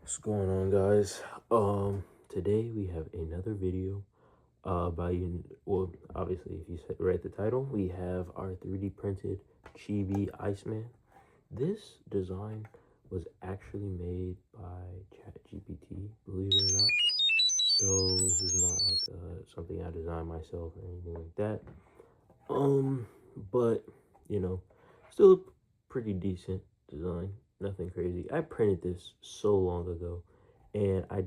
What's going on, guys? Today we have another video well, obviously, if you read the title, we have our 3D printed chibi Iceman. This design was actually made by ChatGPT, believe it or not. So this is not like something I designed myself or anything like that. But still a pretty decent design. Nothing crazy. I printed this so long ago, and I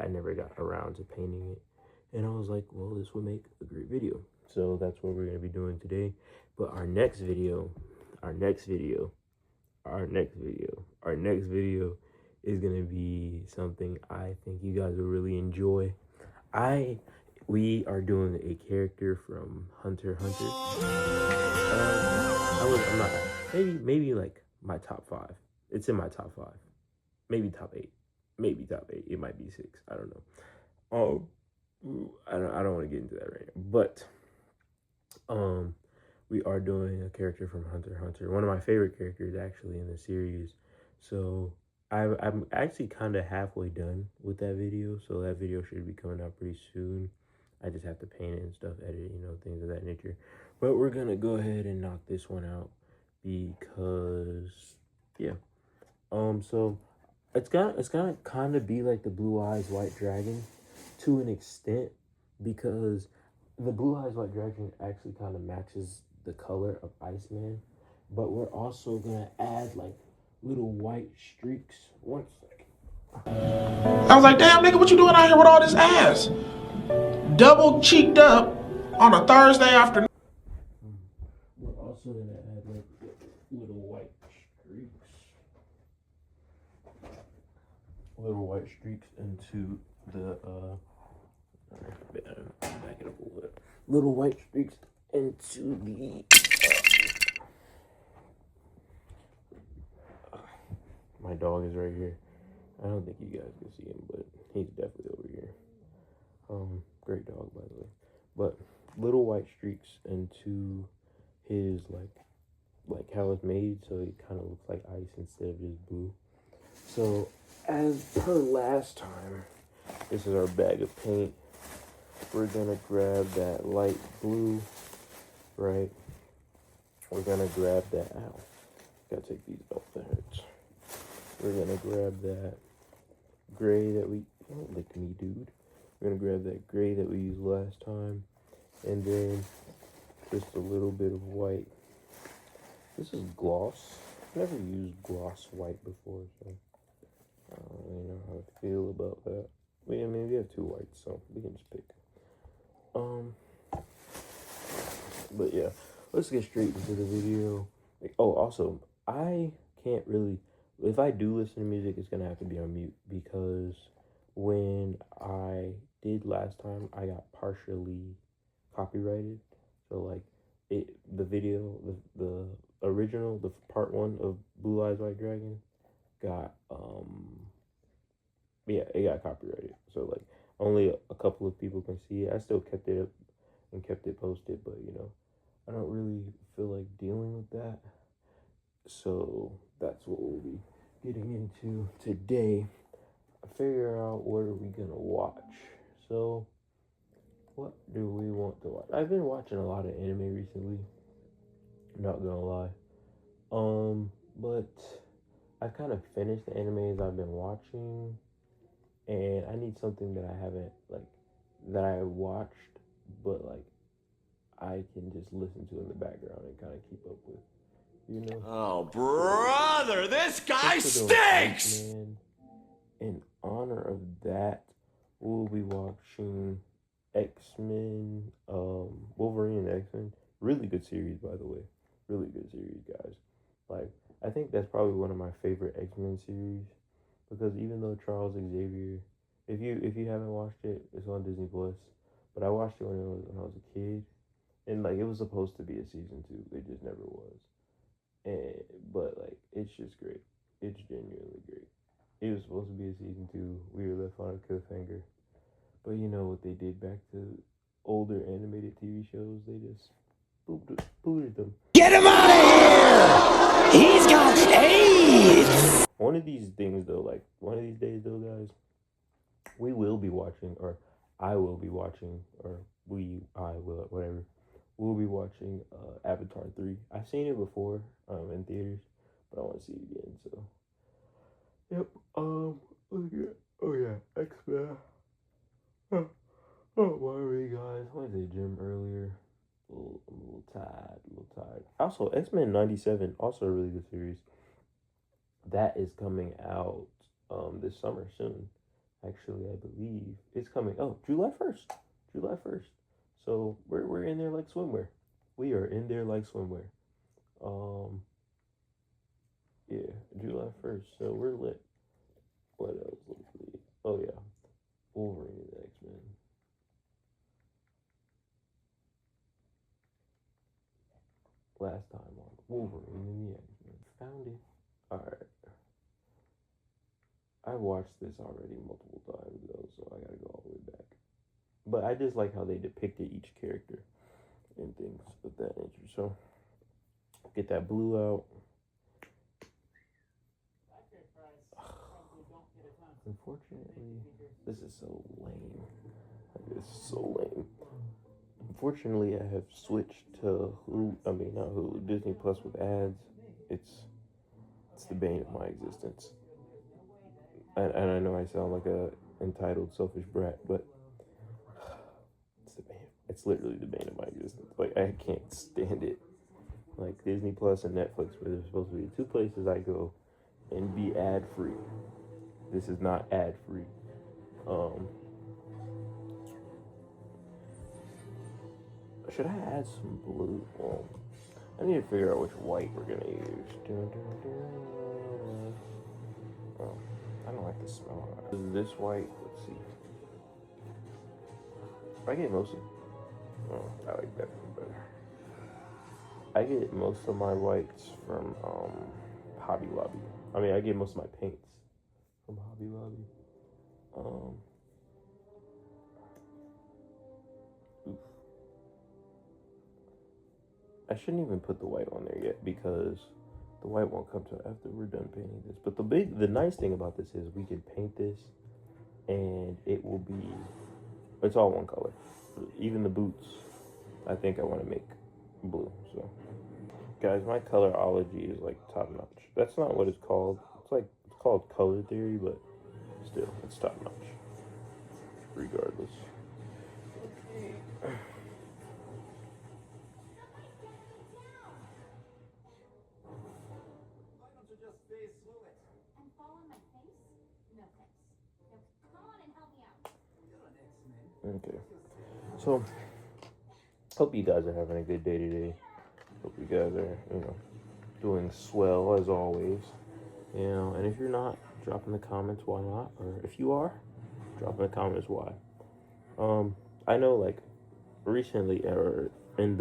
never got around to painting it. And I was like, well, this would make a great video. So that's what we're going to be doing today. But our next video is going to be something I think you guys will really enjoy. We are doing a character from Hunter x Hunter. I'm not, maybe like my top 5. It's in my top 5, maybe top 8, It might be 6. I don't know. I don't want to get into that right now. But we are doing a character from Hunter x Hunter. One of my favorite characters actually in the series. So I'm actually kind of halfway done with that video. So that video should be coming out pretty soon. I just have to paint it and stuff, edit, things of that nature. But we're gonna go ahead and knock this one out because yeah. So it's gonna kind of be like the Blue Eyes White Dragon to an extent, because the Blue Eyes White Dragon actually kind of matches the color of Iceman, but we're also gonna add like little white streaks. One second. I was like, damn, nigga, what you doing out here with all this ass? Double cheeked up on a Thursday afternoon. We're also gonna add like little white streaks into the back it up a little bit. Little white streaks into the my dog is right here. I don't think you guys can see him, but he's definitely over here. Great dog, by the way. But little white streaks into his like how it's made, so it kind of looks like ice instead of just blue. So as per last time, this is our bag of paint. We're gonna grab that light blue, right? We're gonna grab that, ow, gotta take these off, that hurts. We're gonna grab that gray that we, don't lick me, dude. We're gonna grab that gray that we used last time, and then just a little bit of white. This is gloss. I've never used gloss white before, so I don't really know how to feel about that. But yeah, I mean, we have 2 whites, so we can just pick. But yeah, let's get straight into the video. Also, I can't really, if I do listen to music, it's gonna have to be on mute, because when I did last time, I got partially copyrighted. So like the video, the original, the part 1 of Blue Eyes White Dragon got it got copyrighted. So like only a couple of people can see it. I still kept it up and kept it posted, but I don't really feel like dealing with that. So that's what we'll be getting into today. Figure out what are we gonna watch. So what do we want to watch? I've been watching a lot of anime recently, not gonna lie. But I've kind of finished the animes I've been watching, and I need something that I haven't, that I watched, but I can just listen to in the background and kind of keep up with, Oh, brother, this guy stinks! In honor of that, we'll be watching X-Men, Wolverine and X-Men. Really good series, by the way. Really good series, guys. I think that's probably one of my favorite X-Men series, because even though Charles Xavier, if you haven't watched it, it's on Disney Plus. But I watched it when I was a kid, and it was supposed to be a season 2. It just never was. But it's just great. It's genuinely great. It was supposed to be a season 2. We were left on a cliffhanger. But you know what they did back to older animated TV shows? They just booted them. Get him out of here! He's got AIDS! One of these these days, though, guys, we will be watching, or I will be watching, or I will, whatever. We'll be watching Avatar 3. I've seen it before in theaters, but I want to see it again. So, yep. Look at, oh yeah, X-Men. Oh, why are we, guys? I went to the gym earlier. I'm a little tired. Also, X-Men 97, also a really good series. That is coming out this summer soon. Actually, I believe it's coming. Oh, July 1st. July 1st. So we're in there like swimwear. We are in there like swimwear. Yeah, July 1st. So we're lit. What else? Oh yeah, Wolverine and the X-Men. Last time on Wolverine and the X-Men. Found it. All right. I watched this already multiple times though, so I gotta go all the way back. But I just like how they depicted each character and things of that nature. So get that blue out. Unfortunately, this is so lame. This is so lame. Unfortunately, I have switched to Hulu. I mean, not Hulu, Disney Plus with ads. It's the bane of my existence. And I know I sound like a entitled, selfish brat, but it's the bane. It's literally the bane of my existence. Like, I can't stand it. Like Disney Plus and Netflix, where they're supposed to be the two places I go and be ad free. This is not ad free. Should I add some blue? Well, I need to figure out which white we're gonna use. Oh, I don't like the smell of it. This white, let's see. I get most of. Oh, I like that one better. I get most of my whites from Hobby Lobby. I mean, I get most of my paints from Hobby Lobby. Oof. I shouldn't even put the white on there yet because the white won't come till after we're done painting this. But the nice thing about this is we can paint this, and it will be. It's all one color. Even the boots, I think I want to make blue. So, guys, my colorology is like top notch. That's not what it's called. It's called color theory, but still, it's top notch. Regardless. Okay. So, hope you guys are having a good day today. Hope you guys are, doing swell as always. And if you're not, drop in the comments why not. Or if you are, drop in the comments why. I know like recently or in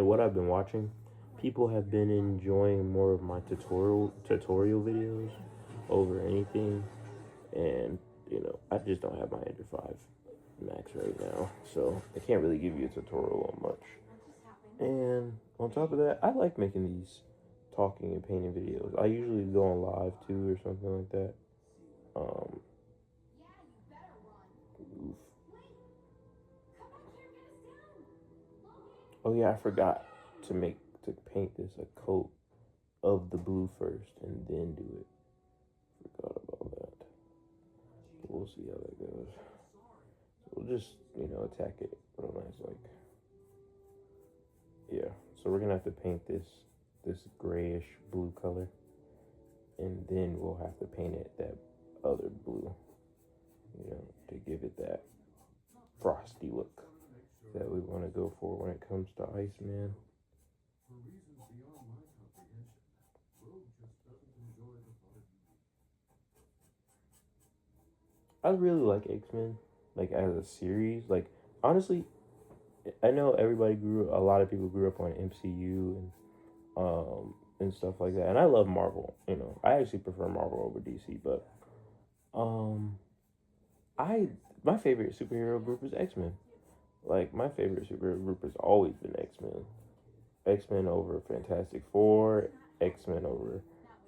what I've been watching, people have been enjoying more of my tutorial videos over anything. And I just don't have my Ender 5 Max right now, so I can't really give you a tutorial on much. And on top of that, I like making these talking and painting videos. I usually go on live too or something like that. Oof. Oh yeah, I forgot to paint this a coat of the blue first and then do it. Forgot about that. But we'll see how that goes. So we'll just, attack it real nice, yeah. So we're gonna have to paint this grayish blue color, and then we'll have to paint it that other blue, to give it that frosty look that we want to go for when it comes to Iceman. I really like X-Men, like as a series. Like honestly, I know a lot of people grew up on MCU and stuff like that, and I love Marvel. I actually prefer Marvel over DC, but my favorite superhero group is X-Men. Like my favorite superhero group has always been X-Men. X-Men over Fantastic Four, X-Men over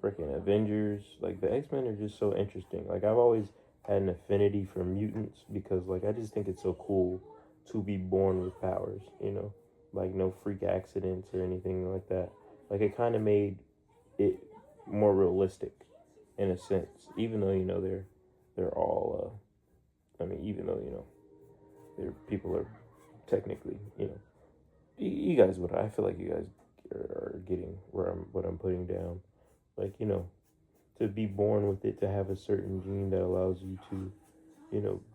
freaking Avengers. Like the X-Men are just so interesting. Like I've always had an affinity for mutants because like I just think it's so cool to be born with powers, you know? Like no freak accidents or anything like that. Like it kind of made it more realistic in a sense, even though they're all even though they're people are technically you guys would I feel like you guys are getting what I'm putting down, like to be born with it, to have a certain gene that allows you to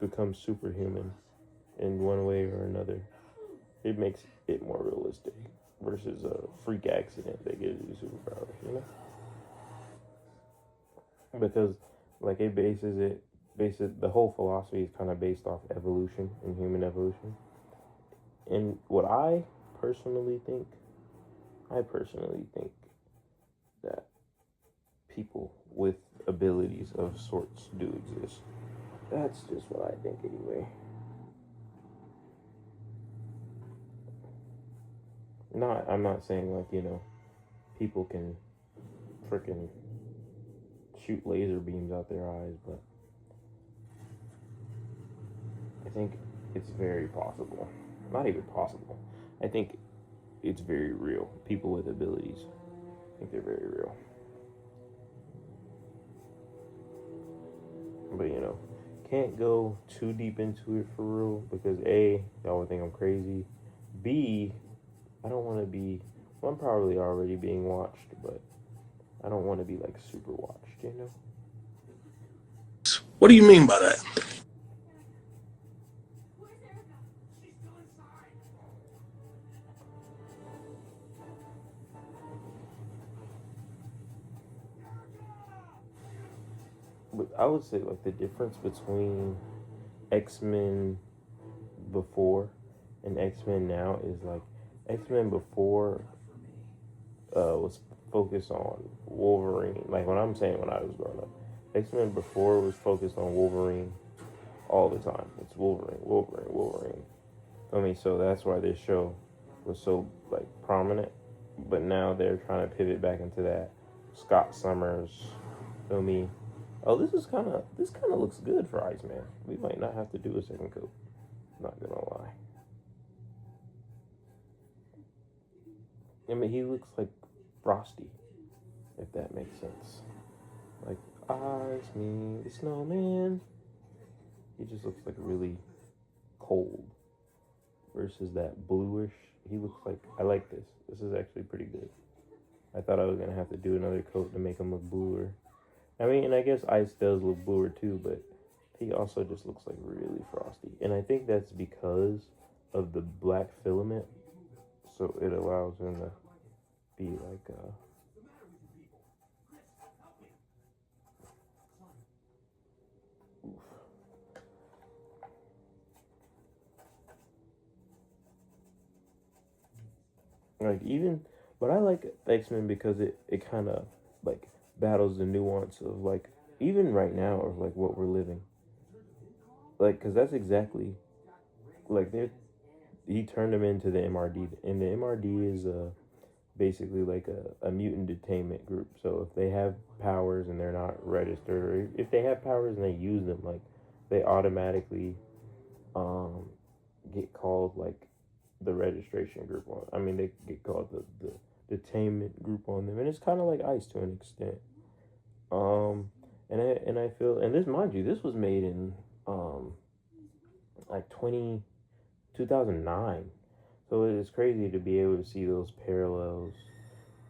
become superhuman in one way or another. It makes it more realistic versus a freak accident that gives you superpowers, because like bases the whole philosophy is kind of based off evolution and human evolution. And what personally think I personally think that people with abilities of sorts do exist. That's just what I think anyway. I'm not saying like people can freaking shoot laser beams out their eyes, but I think it's very possible. Not even possible. I think it's very real. People with abilities, I think they're very real. But can't go too deep into it for real because A, y'all would think I'm crazy. B, I don't want to be. Well, I'm probably already being watched, but I don't want to be like super watched. What do you mean by that? But I would say like the difference between X-Men before and X-Men now is like X-Men before was focused on Wolverine. Like when I'm saying when I was growing up, X-Men before was focused on Wolverine all the time. It's Wolverine, Wolverine, Wolverine. I mean, so that's why this show was so like prominent. But now they're trying to pivot back into that Scott Summers. Feel me? Oh, this kind of looks good for Iceman. We might not have to do a second coat. Not gonna lie. I mean, he looks like Frosty, if that makes sense. Like Iceman, the snowman. He just looks like really cold versus that bluish. He looks like, I like this. This is actually pretty good. I thought I was gonna have to do another coat to make him look bluer. I mean, and I guess Ice does look bluer too, but he also just looks like really frosty. And I think that's because of the black filament, so it allows him to be like even, but I like X-Men because it kind of like battles the nuance of like even right now of like what we're living, like because that's exactly like he turned them into the MRD, and the MRD is basically like a mutant detainment group. So if they have powers and they're not registered, or if they have powers and they use them, like they automatically um get called like the registration group on. I mean, they get called the detainment group on them, and it's kind of like Ice to an extent. Um, and I feel, and this, mind you, this was made in like 2009, so it is crazy to be able to see those parallels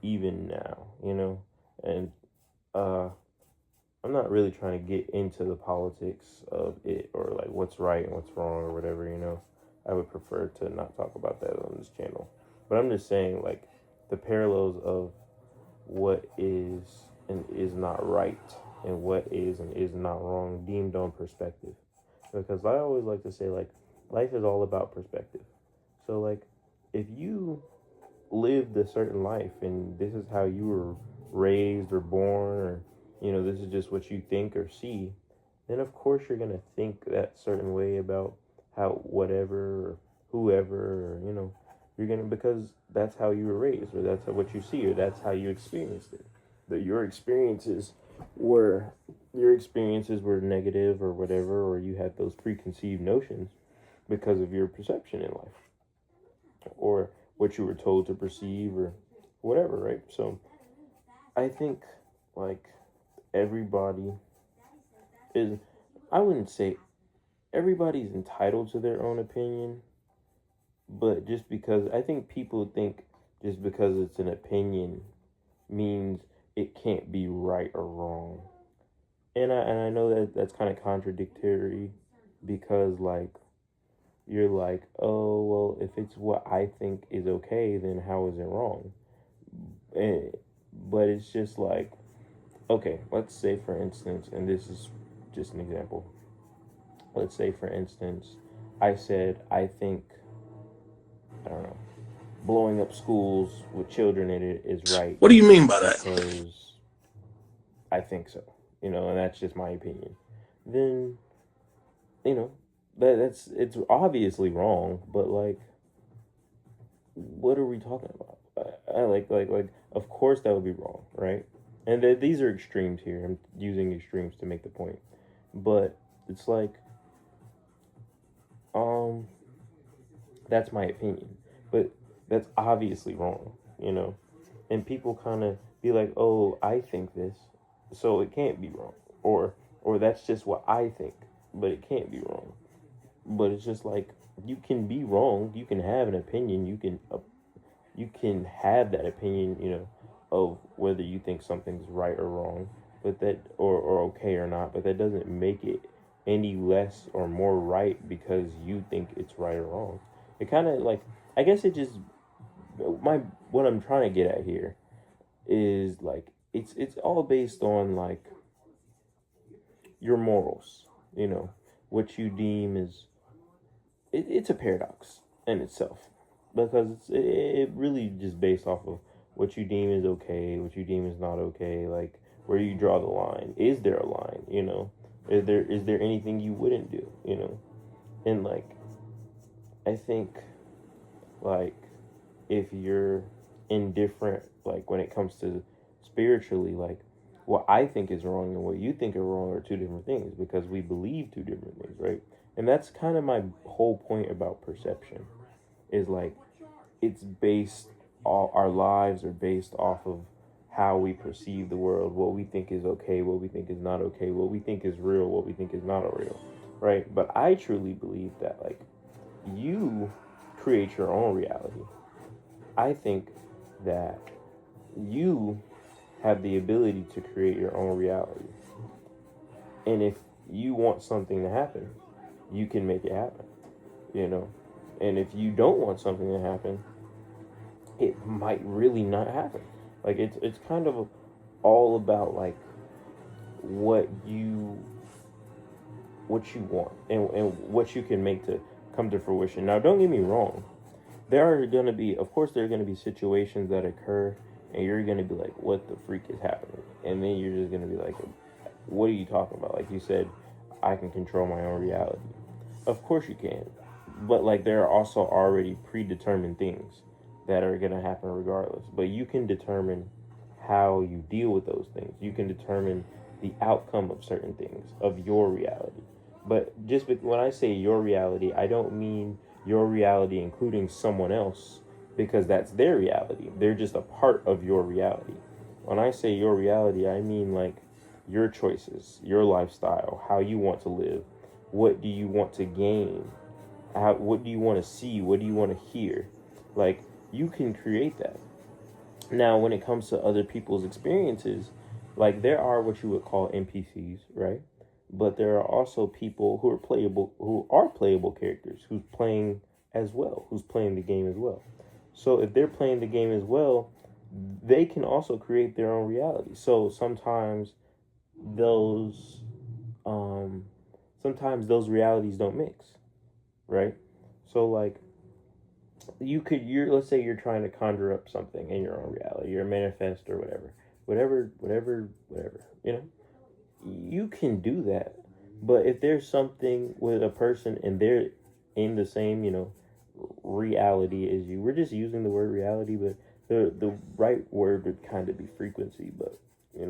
even now, and uh. I'm not really trying to get into the politics of it or like what's right and what's wrong or whatever. I would prefer to not talk about that on this channel. But I'm just saying like the parallels of what is and is not right and what is and is not wrong deemed on perspective. Because I always like to say like life is all about perspective. So like if you lived a certain life and this is how you were raised or born, or this is just what you think or see, then of course you're gonna think that certain way about how whatever or whoever, or you're gonna, because that's how you were raised, or that's what you see, or that's how you experienced it. that your experiences were negative or whatever, or you had those preconceived notions because of your perception in life or what you were told to perceive or whatever, right? So I think like everybody is, I wouldn't say everybody's entitled to their own opinion, but just because I think people think just because it's an opinion means it can't be right or wrong. And I know that that's kind of contradictory because like you're like, oh well, if it's what I think is okay, then how is it wrong? And, but it's just like, okay, let's say for instance, and this is just an example. Let's say for instance, I said I think, I don't know, blowing up schools with children in it is right What do you mean by that? because I think so, and that's just my opinion. Then, that's it's obviously wrong, but like, what are we talking about? Like, of course that would be wrong, right? And these are extremes here. I'm using extremes to make the point, but it's like, um, that's my opinion, but that's obviously wrong. And people kind of be like, oh, I think this, so it can't be wrong, or that's just what I think, but it can't be wrong. But it's just like you can be wrong. You can have an opinion. You can have that opinion, of whether you think something's right or wrong, but that or okay or not. But that doesn't make it any less or more right because you think it's right or wrong. It kind of like, I guess it just my what I'm trying to get at here is like it's all based on like your morals, what you deem is it's a paradox in itself because it really just based off of what you deem is okay, what you deem is not okay, like where you draw the line. Is there a line? Is there anything you wouldn't do? And like I think like if you're indifferent, like when it comes to spiritually, like what I think is wrong and what you think are wrong are two different things because we believe two different things, right? And that's kind of my whole point about perception is like it's based, all our lives are based off of how we perceive the world, what we think is okay, what we think is not okay, what we think is real, what we think is not real, right? But I truly believe that like you create your own reality. I think that you have the ability to create your own reality. And if you want something to happen, you can make it happen, you know? And if you don't want something to happen, it might really not happen. Like it's kind of all about like what you want and what you can make to come to fruition. Now don't get me wrong. Of course there are gonna be situations that occur and you're gonna be like, what the freak is happening? And then you're just gonna be like, what are you talking about? Like you said, I can control my own reality. Of course you can. But like there are also already predetermined things that are gonna happen regardless. But you can determine how you deal with those things. You can determine the outcome of certain things, of your reality. But when I say your reality, I don't mean your reality including someone else, because that's their reality. They're just a part of your reality. When I say your reality, I mean like your choices, your lifestyle, how you want to live, what do you want to gain, what do you want to see, what do you want to hear. Like you can create that. Now when it comes to other people's experiences, like there are what you would call NPCs, right? But there are also people who are playable characters, who's playing as well, who's playing the game as well. So if they're playing the game as well, they can also create their own reality. So those sometimes those realities don't mix, right? So like let's say you're trying to conjure up something in your own reality, you're a manifest or whatever, you can do that. But if there's something with a person and they're in the same, reality as you, we're just using the word reality, but the right word would kind of be frequency. But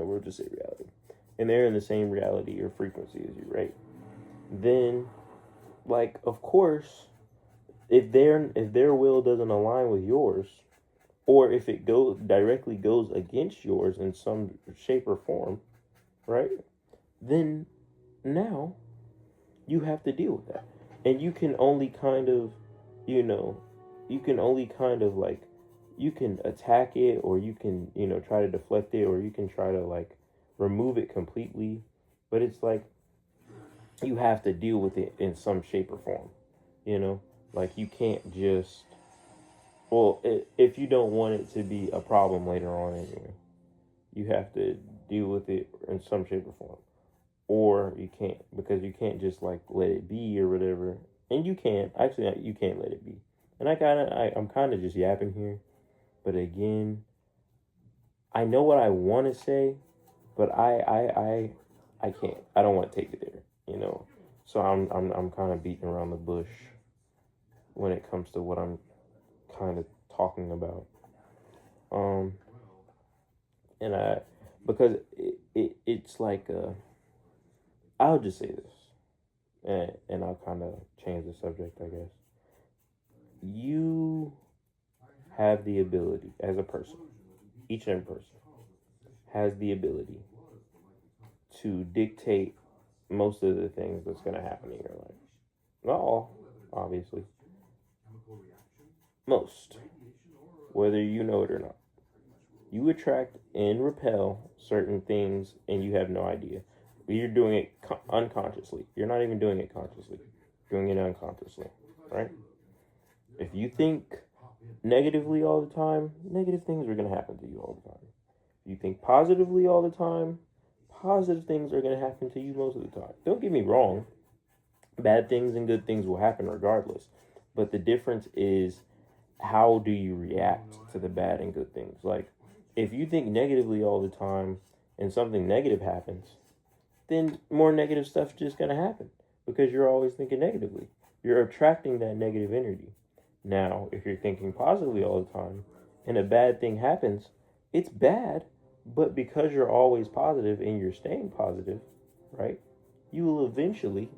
we'll just say reality, and they're in the same reality or frequency as you, right? Then, like, of course, if their will doesn't align with yours, or if it directly goes against yours in some shape or form, right? Then now you have to deal with that, and you can only kind of, you can only kind of like, you can attack it, or you can try to deflect it, or you can try to like remove it completely, but it's like you have to deal with it in some shape or form, like you can't just, well, if you don't want it to be a problem later on anyway, you have to deal with it in some shape or form, or you can't, because you can't just like let it be or whatever. And you can't actually, you can't let it be. And I'm kind of just yapping here, but again, I know what I want to say, but I can't. I don't want to take it there. So I'm kind of beating around the bush when it comes to what I'm kind of talking about. And because it's like, I'll just say this, and I'll kind of change the subject, I guess. You have the ability as a person, each and every person has the ability to dictate most of the things that's going to happen in your life. Not all, obviously. Most. Whether you know it or not. You attract and repel certain things and you have no idea. You're doing it unconsciously. You're not even doing it consciously. You're doing it unconsciously, right? If you think negatively all the time, negative things are going to happen to you all the time. If you think positively all the time, positive things are going to happen to you most of the time. Don't get me wrong. Bad things and good things will happen regardless. But the difference is, how do you react to the bad and good things? Like, if you think negatively all the time and something negative happens, then more negative stuff's just going to happen because you're always thinking negatively. You're attracting that negative energy. Now, if you're thinking positively all the time and a bad thing happens, it's bad, but because you're always positive and you're staying positive, right, you will eventually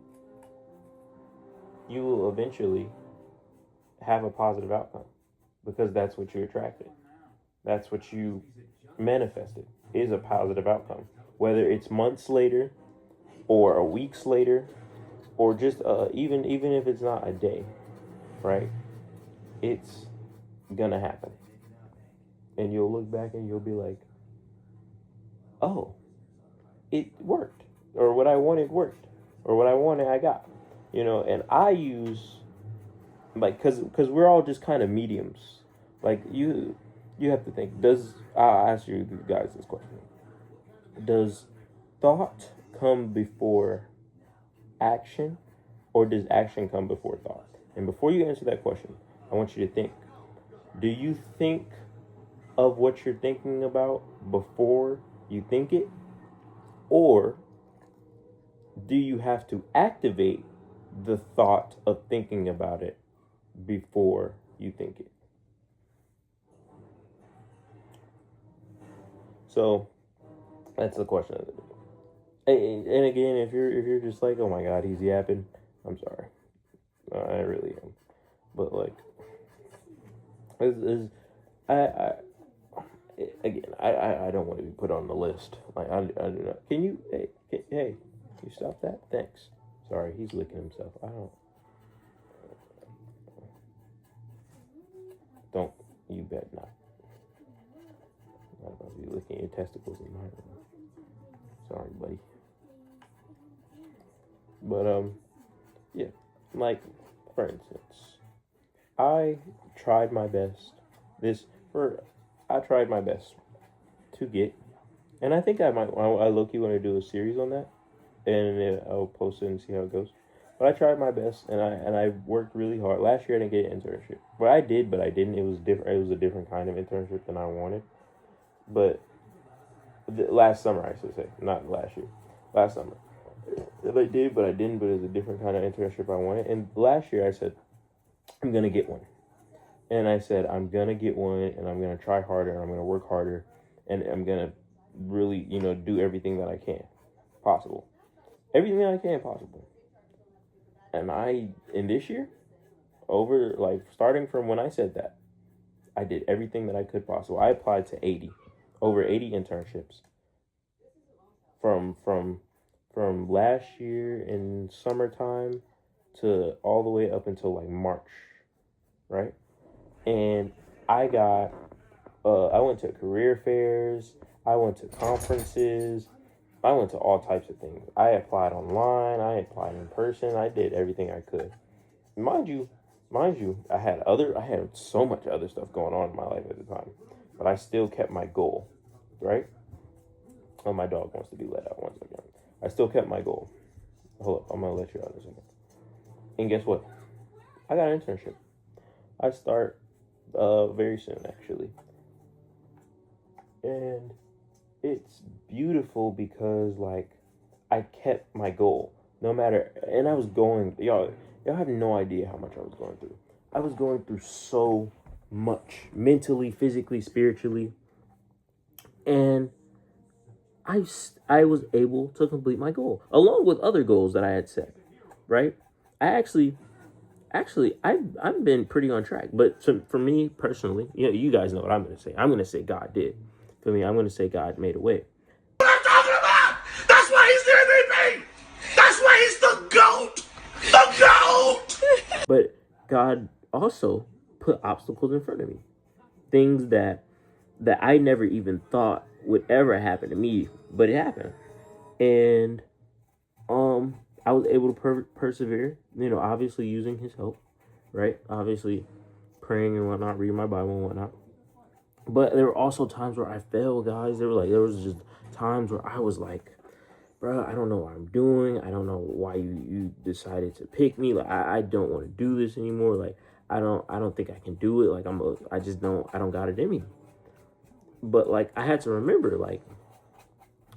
have a positive outcome because that's what you attracted. That's what you manifested, is a positive outcome. Whether it's months later or a weeks later or just even if it's not a day, right? It's gonna happen. And you'll look back and you'll be like, oh, it worked. Or what I wanted worked. Or what I wanted I got. And I use, like, because we're all just kind of mediums. Like, you have to think, I'll ask you guys this question. Does thought come before action, or does action come before thought? And before you answer that question, I want you to think. Do you think of what you're thinking about before you think it? Or do you have to activate the thought of thinking about it before you think it? So that's the question of the day. And again, if you're just like, oh my God, he's yapping, I'm sorry. I really am. But like, I don't want to be put on the list. Like, I do not. Can you, hey, you stop that? Thanks. Sorry, he's licking himself. Don't, you bet not. I'm going to be licking your testicles in my room. Sorry, buddy. But, yeah. Like, for instance, I tried my best to get, and I think I low-key want to do a series on that, and I'll post it and see how it goes. But I tried my best, and I worked really hard. Last year I didn't get an internship. Well, I did, but I didn't. It was different. It was a different kind of internship than I wanted. But last summer, I should say, not last year. Last summer, I did, but I didn't. But it was a different kind of internship I wanted. And last year I said, I'm gonna get one. And I said, I'm gonna get one, and I'm gonna try harder, and I'm gonna work harder, and I'm gonna really, do everything that I can possible. Everything that I can possible. And in this year, starting from when I said that, I did everything that I could possible. I applied to over 80 internships from last year in summertime to all the way up until like March, right? And I went to career fairs, I went to conferences, I went to all types of things. I applied online, I applied in person, I did everything I could. Mind you, I had so much other stuff going on in my life at the time, but I still kept my goal, right? Oh, my dog wants to be let out once again. I still kept my goal. Hold up, I'm gonna let you out in a second. And guess what? I got an internship. I start very soon, actually. And it's beautiful because, like, I kept my goal. No matter, and I was going, y'all have no idea how much I was going through. I was going through so much, mentally, physically, spiritually. And I was able to complete my goal, along with other goals that I had set, right? I've been pretty on track. But for me personally, you guys know what I'm going to say. I'm going to say God did. For me, I'm going to say God made a way. What I'm talking about! That's why he's the MVP! That's why he's the GOAT! The GOAT! But God also put obstacles in front of me. Things that I never even thought would ever happen to me, but it happened. And I was able to persevere, obviously using his help, right? Obviously praying and whatnot, reading my Bible and whatnot. But there were also times where I failed, guys. There was just times where I was like, bro, I don't know what I'm doing. I don't know why you decided to pick me. Like, I don't want to do this anymore. Like, I don't think I can do it. Like, I don't got it in me. But, like, I had to remember, like,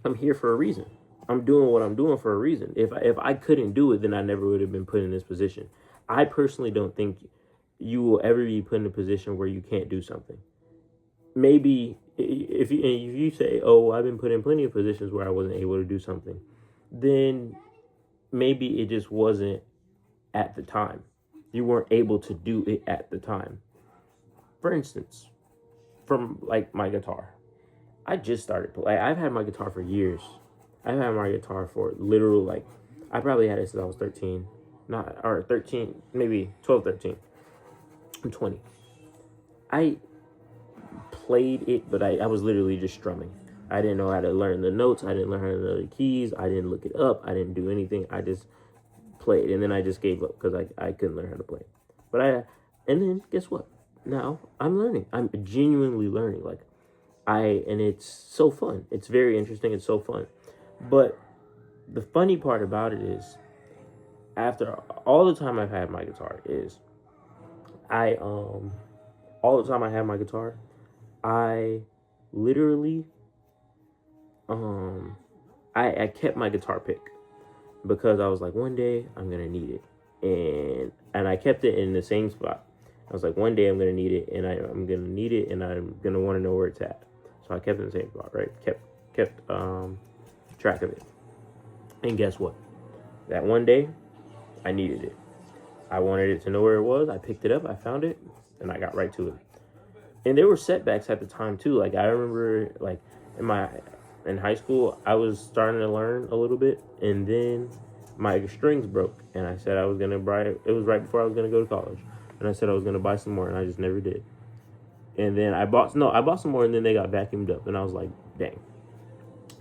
I'm here for a reason. I'm doing what I'm doing for a reason. If I couldn't do it, then I never would have been put in this position. I personally don't think you will ever be put in a position where you can't do something. Maybe if you say, oh, I've been put in plenty of positions where I wasn't able to do something, then maybe it just wasn't at the time. You weren't able to do it at the time. For instance, from like my guitar, I just started playing. I've had my guitar for years. I've had my guitar for literal, like, I probably had it since I was 13. Or 13, maybe 12, 13. I'm 20. I played it, but I was literally just strumming. I didn't know how to learn the notes. I didn't learn how to learn the keys. I didn't look it up. I didn't do anything. I just played, and then I just gave up because I couldn't learn how to play. And then guess what? Now I'm learning. I'm genuinely learning. And it's so fun. It's very interesting. It's so fun. But the funny part about it is, after all the time I've had my guitar is, all the time I had my guitar, I literally, I kept my guitar pick because I was like, one day I'm gonna need it, and I kept it in the same spot. I was like, one day I'm gonna need it, and I'm gonna need it, and I'm gonna want to know where it's at. So I kept it in the same spot, right? Kept track of it. And guess what? That one day, I needed it. I wanted it to know where it was. I picked it up, I found it, and I got right to it. And there were setbacks at the time too. Like, I remember, like, in high school, I was starting to learn a little bit, and then my strings broke, and I said I was gonna buy it. It was right before I was gonna go to college, and I said I was gonna buy some more, and I just never did. And then I bought some more, and then they got vacuumed up, and I was like, dang.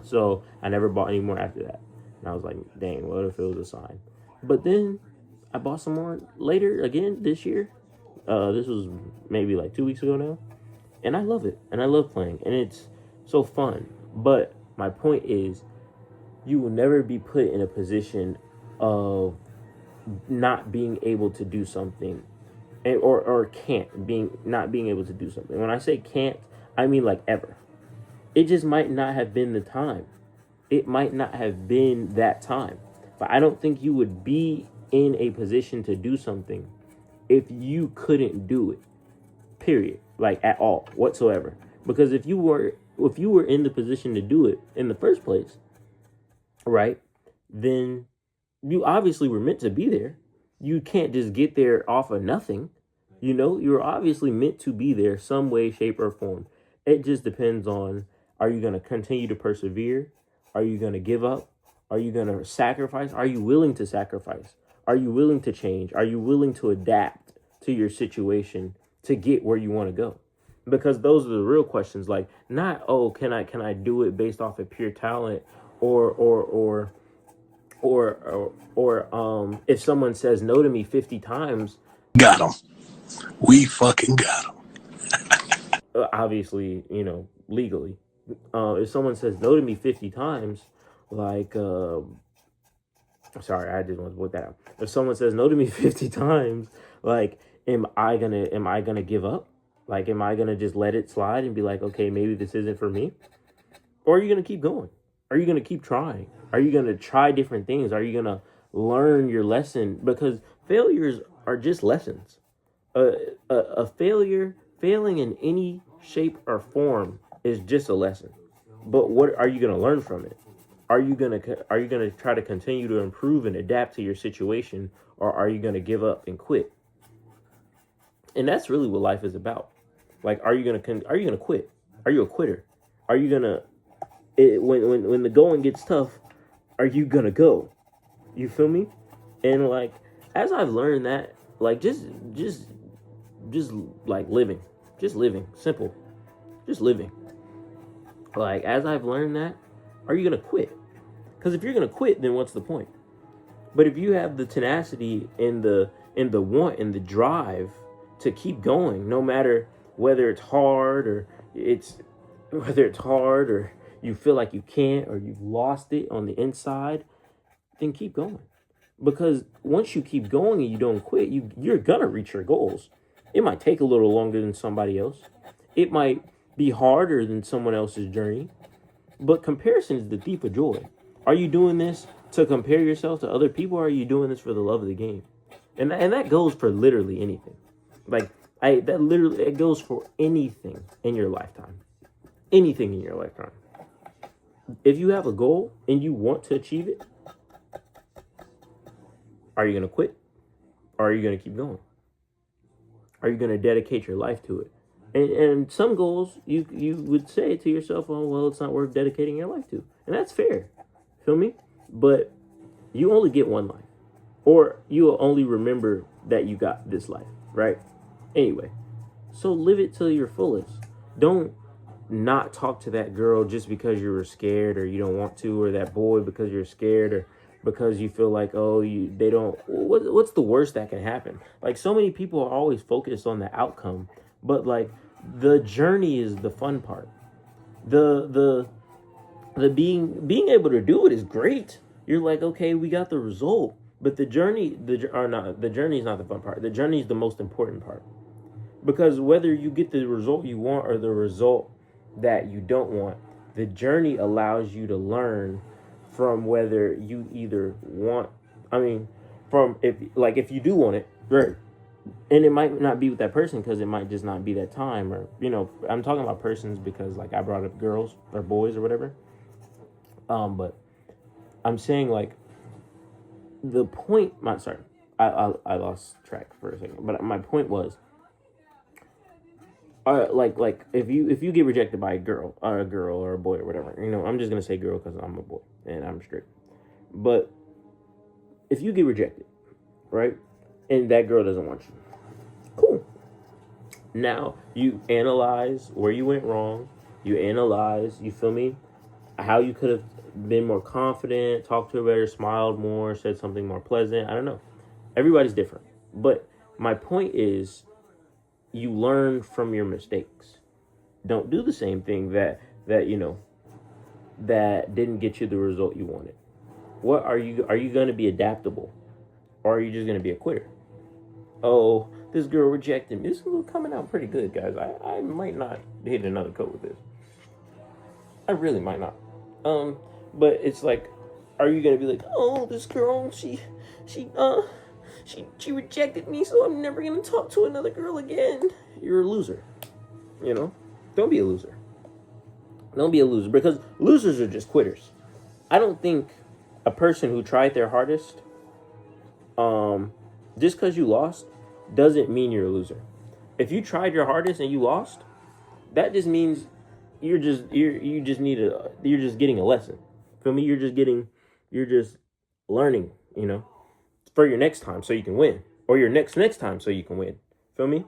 So I never bought any more after that. And I was like, dang, what if it was a sign? But then I bought some more later again this year. This was maybe like 2 weeks ago now. And I love it. And I love playing. And it's so fun. But my point is, you will never be put in a position of not being able to do something, or not being able to do something. When I say can't, I mean like ever. It just might not have been the time. It might not have been that time. But I don't think you would be in a position to do something if you couldn't do it. Period. Like, at all, whatsoever. Because if you were if you were in the position to do it in the first place, right, then you obviously were meant to be there. You can't just get there off of nothing. You know, you're obviously meant to be there some way, shape, or form. It just depends on, are you going to continue to persevere? Are you going to give up? Are you going to sacrifice? Are you willing to sacrifice? Are you willing to change? Are you willing to adapt to your situation to get where you want to go? Because those are the real questions. Like, not, oh, can I do it based off of pure talent, or if someone says no to me 50 times, Got him. We fucking got him. obviously, legally, if someone says no to me 50 times, like, sorry, I just want to put that out. If someone says no to me 50 times, like, am I gonna give up? Like, am I gonna just let it slide and be like, okay, maybe this isn't for me? Or are you gonna keep going? Are you gonna keep trying? Are you gonna try different things? Are you gonna learn your lesson? Because failures are just lessons. A failing in any shape or form is just a lesson. But what are you gonna learn from it? Are you gonna try to continue to improve and adapt to your situation, or are you gonna give up and quit? And that's really what life is about. Like, are you gonna quit? Are you a quitter? Are you gonna, when the going gets tough, are you gonna go? You feel me? And like, as I've learned that, like, just like living, simple, just living. Like, as I've learned that, are you gonna quit? Because if you're gonna quit, then what's the point? But if you have the tenacity and the want and the drive to keep going, no matter whether it's hard or you feel like you can't, or you've lost it on the inside, then keep going. Because once you keep going and you don't quit, you're gonna reach your goals. It might take a little longer than somebody else. It might be harder than someone else's journey. But comparison is the thief of joy. Are you doing this to compare yourself to other people, or are you doing this for the love of the game? And that goes for literally anything. Like, it goes for anything in your lifetime. Anything in your lifetime. If you have a goal and you want to achieve it, are you going to quit? Or are you going to keep going? Are you going to dedicate your life to it? And some goals, you would say to yourself, oh, well, it's not worth dedicating your life to. And that's fair. Feel me? But you only get one life. Or you'll only remember that you got this life, right? Anyway, so live it to your fullest. Don't not talk to that girl just because you were scared or you don't want to, or that boy because you're scared, or because you feel like, oh, they don't. What's the worst that can happen? Like, so many people are always focused on the outcome, but like, the journey is the fun part. The being able to do it is great. You're like, okay, we got the result, but the journey is not the fun part. The journey is the most important part. Because whether you get the result you want or the result that you don't want, the journey allows you to learn from whether you either want, if you do want it, right? And it might not be with that person because it might just not be that time, or, I'm talking about persons because, like, I brought up girls or boys or whatever. But I'm saying, like, the point, I lost track for a second, but my point was, like if you get rejected by a girl or a boy or whatever, I'm just gonna say girl because I'm a boy and I'm straight. But if you get rejected, right, and that girl doesn't want you, cool. Now you analyze where you went wrong. You analyze, you feel me, how you could have been more confident, talked to her better, smiled more, said something more pleasant. I don't know. Everybody's different. But my point is, you learn from your mistakes. Don't do the same thing that didn't get you the result you wanted. What are you going to be adaptable, or are you just going to be a quitter? Oh, this girl rejected me. This is coming out pretty good, guys. I might not hit another coat with this. I really might not. But it's like, are you going to be like, oh, this girl, she rejected me, so I'm never going to talk to another girl again. You're a loser. Don't be a loser. Don't be a loser, because losers are just quitters. I don't think a person who tried their hardest, just because you lost, doesn't mean you're a loser. If you tried your hardest and you lost, that just means you just need you're just getting a lesson. For me, you're just learning, for your next time so you can win, or your next time so you can win. Feel me?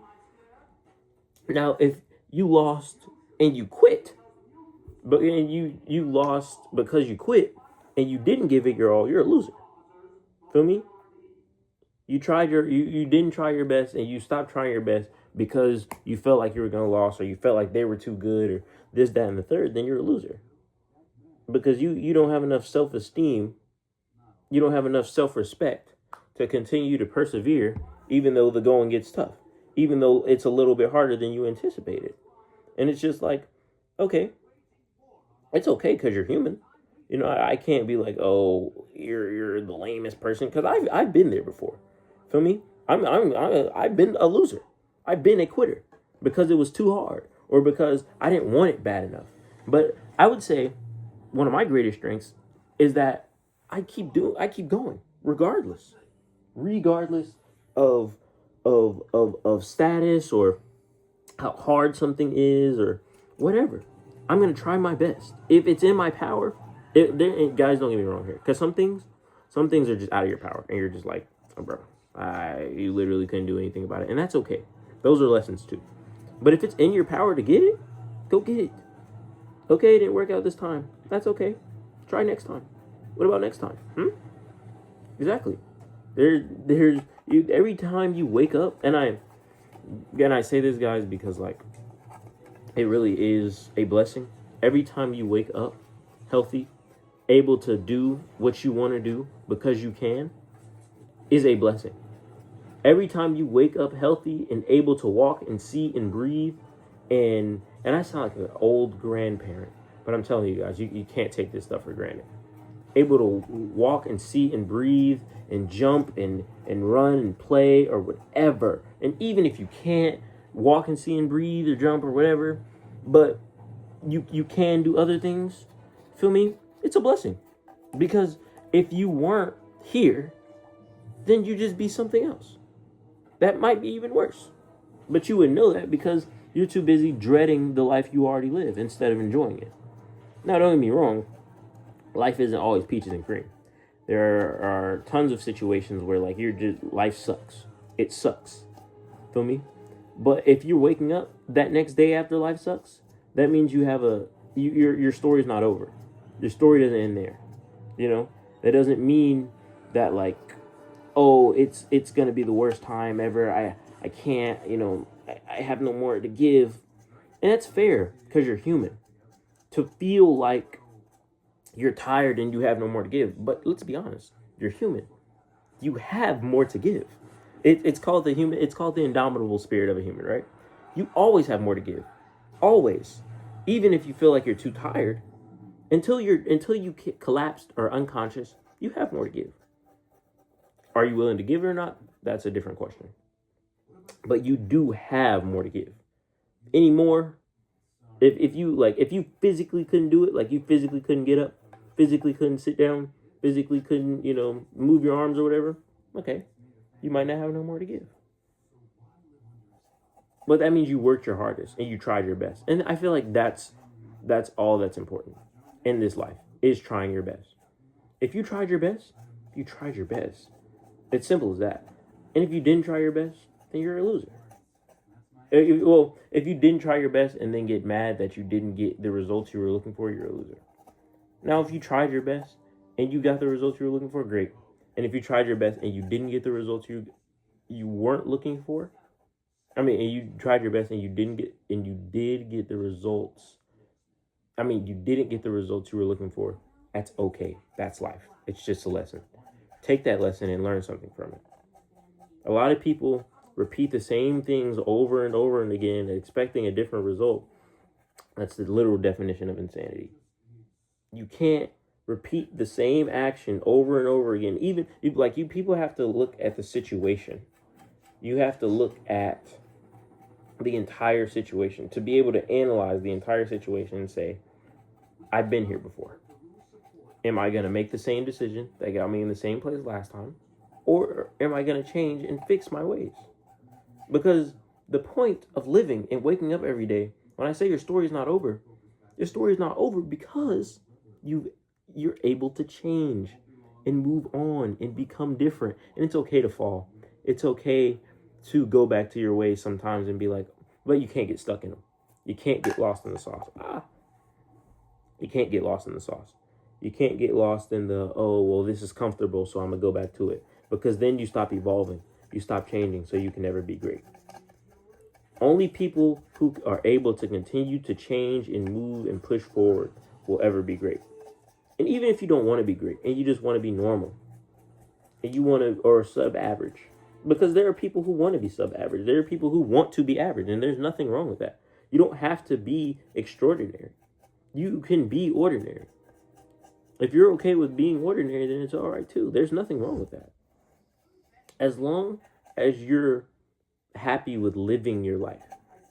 Now, if you lost and you quit, but you lost because you quit and you didn't give it your all, you're a loser. Feel me? You didn't try your best, and you stopped trying your best because you felt like you were gonna lose, or you felt like they were too good, or this, that, and the third. Then you're a loser, because you don't have enough self-esteem, you don't have enough self-respect to continue to persevere, even though the going gets tough, even though it's a little bit harder than you anticipated. And it's just like, okay, it's okay because you're human. I can't be like, oh, you're the lamest person, because I've been there before. Feel me? I've been a loser. I've been a quitter because it was too hard, or because I didn't want it bad enough. But I would say one of my greatest strengths is that I keep going regardless of of status, or how hard something is, or whatever. I'm gonna try my best if it's in my power. Guys, don't get me wrong here, because some things are just out of your power, and you're just like, oh, bro, you literally couldn't do anything about it, and that's okay. Those are lessons too. But if it's in your power to get it, go get it. Okay, it didn't work out this time. That's okay. Try next time. What about next time? Exactly. Every time you wake up, and I say this, guys, because like, it really is a blessing. Every time you wake up healthy, able to do what you want to do because you can, is a blessing. Every time you wake up healthy and able to walk and see and breathe, and I sound like an old grandparent, but I'm telling you guys, you can't take this stuff for granted. Able to walk and see and breathe and jump and run and play or whatever. And even if you can't walk and see and breathe or jump or whatever, but you can do other things, feel me? It's a blessing. Because if you weren't here, then you'd just be something else. That might be even worse. But you would know that because you're too busy dreading the life you already live instead of enjoying it. Now, don't get me wrong. Life isn't always peaches and cream. There are tons of situations where like life sucks. It sucks. Feel me? But if you're waking up that next day after life sucks, that means you have your story's not over. Your story doesn't end there. That doesn't mean that like, oh, it's gonna be the worst time ever. I can't, I have no more to give. And that's fair because you're human. To feel like you're tired and you have no more to give. But let's be honest, you're human. You have more to give. It's called the indomitable spirit of a human, right? You always have more to give. Always. Even if you feel like you're too tired, until you collapsed or unconscious, you have more to give. Are you willing to give it or not? That's a different question. But you do have more to give. Any more? If you physically couldn't do it, like you physically couldn't get up, physically couldn't sit down, physically couldn't, move your arms or whatever, okay, you might not have no more to give. But that means you worked your hardest and you tried your best. And I feel like that's all that's important in this life, is trying your best. If you tried your best, you tried your best. It's simple as that. And if you didn't try your best, then you're a loser. If you didn't try your best and then get mad that you didn't get the results you were looking for, you're a loser. Now, if you tried your best and you got the results you were looking for, great. And if you tried your best and you didn't get the results you weren't looking for, and you tried your best and you did get the results. You didn't get the results you were looking for. That's okay. That's life. It's just a lesson. Take that lesson and learn something from it. A lot of people repeat the same things over and over and again, expecting a different result. That's the literal definition of insanity. You can't repeat the same action over and over again. Even people have to look at the situation. You have to look at the entire situation to be able to analyze the entire situation and say, I've been here before. Am I going to make the same decision that got me in the same place last time? Or am I going to change and fix my ways? Because the point of living and waking up every day, when I say your story is not over, your story is not over because you're able to change and move on and become different. And it's okay to fall. It's okay to go back to your ways sometimes and be like, but you can't get stuck in them. You can't get lost in the sauce. You can't get lost in the sauce. You can't get lost in the, oh, well, this is comfortable, so I'm going to go back to it. Because then you stop evolving. You stop changing, so you can never be great. Only people who are able to continue to change and move and push forward will ever be great. And even if you don't want to be great, and you just want to be normal, and you want to, or sub-average, because there are people who want to be sub-average. There are people who want to be average, and there's nothing wrong with that. You don't have to be extraordinary. You can be ordinary. If you're okay with being ordinary, then it's all right too. There's nothing wrong with that. As long as you're happy with living your life,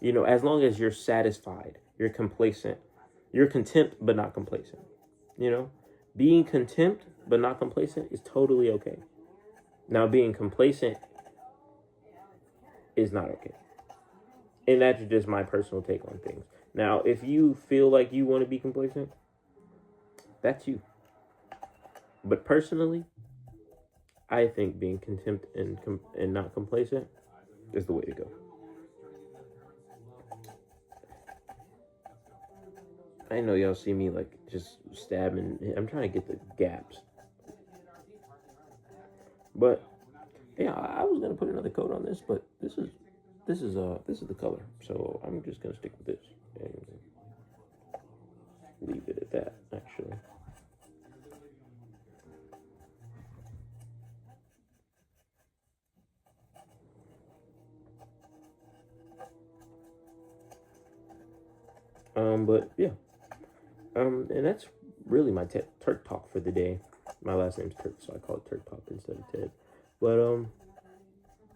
as long as you're satisfied, you're complacent, you're content but not complacent. Being content but not complacent is totally okay. Now, being complacent is not okay. And that's just my personal take on things. Now, if you feel like you want to be complacent, that's you. But personally, I think being content and not complacent is the way to go. I know y'all see me like just stabbing. I'm trying to get the gaps. But yeah, I was gonna put another coat on this, but this is the color. So I'm just gonna stick with this and leave it at that. Actually. But yeah. And that's really my Turk talk for the day. My last name's Turk, so I call it Turk Talk instead of Ted. But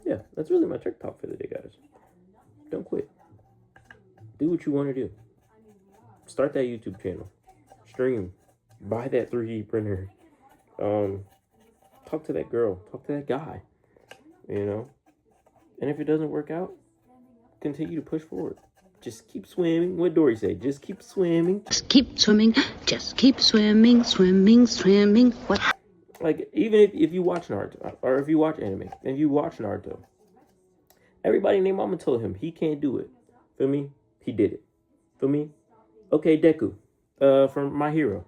yeah, that's really my Turk talk for the day, guys. Don't quit. Do what you want to do. Start that YouTube channel. Stream. Buy that 3D printer. Talk to that girl. Talk to that guy. And if it doesn't work out, continue to push forward. Just keep swimming. What Dory say? Just keep swimming. Just keep swimming. Just keep swimming, swimming, swimming. What? Like, even if you watch Naruto, or if you watch anime, and you watch Naruto, everybody named Mama told him he can't do it. Feel me? He did it. Feel me? Okay, Deku, from My Hero.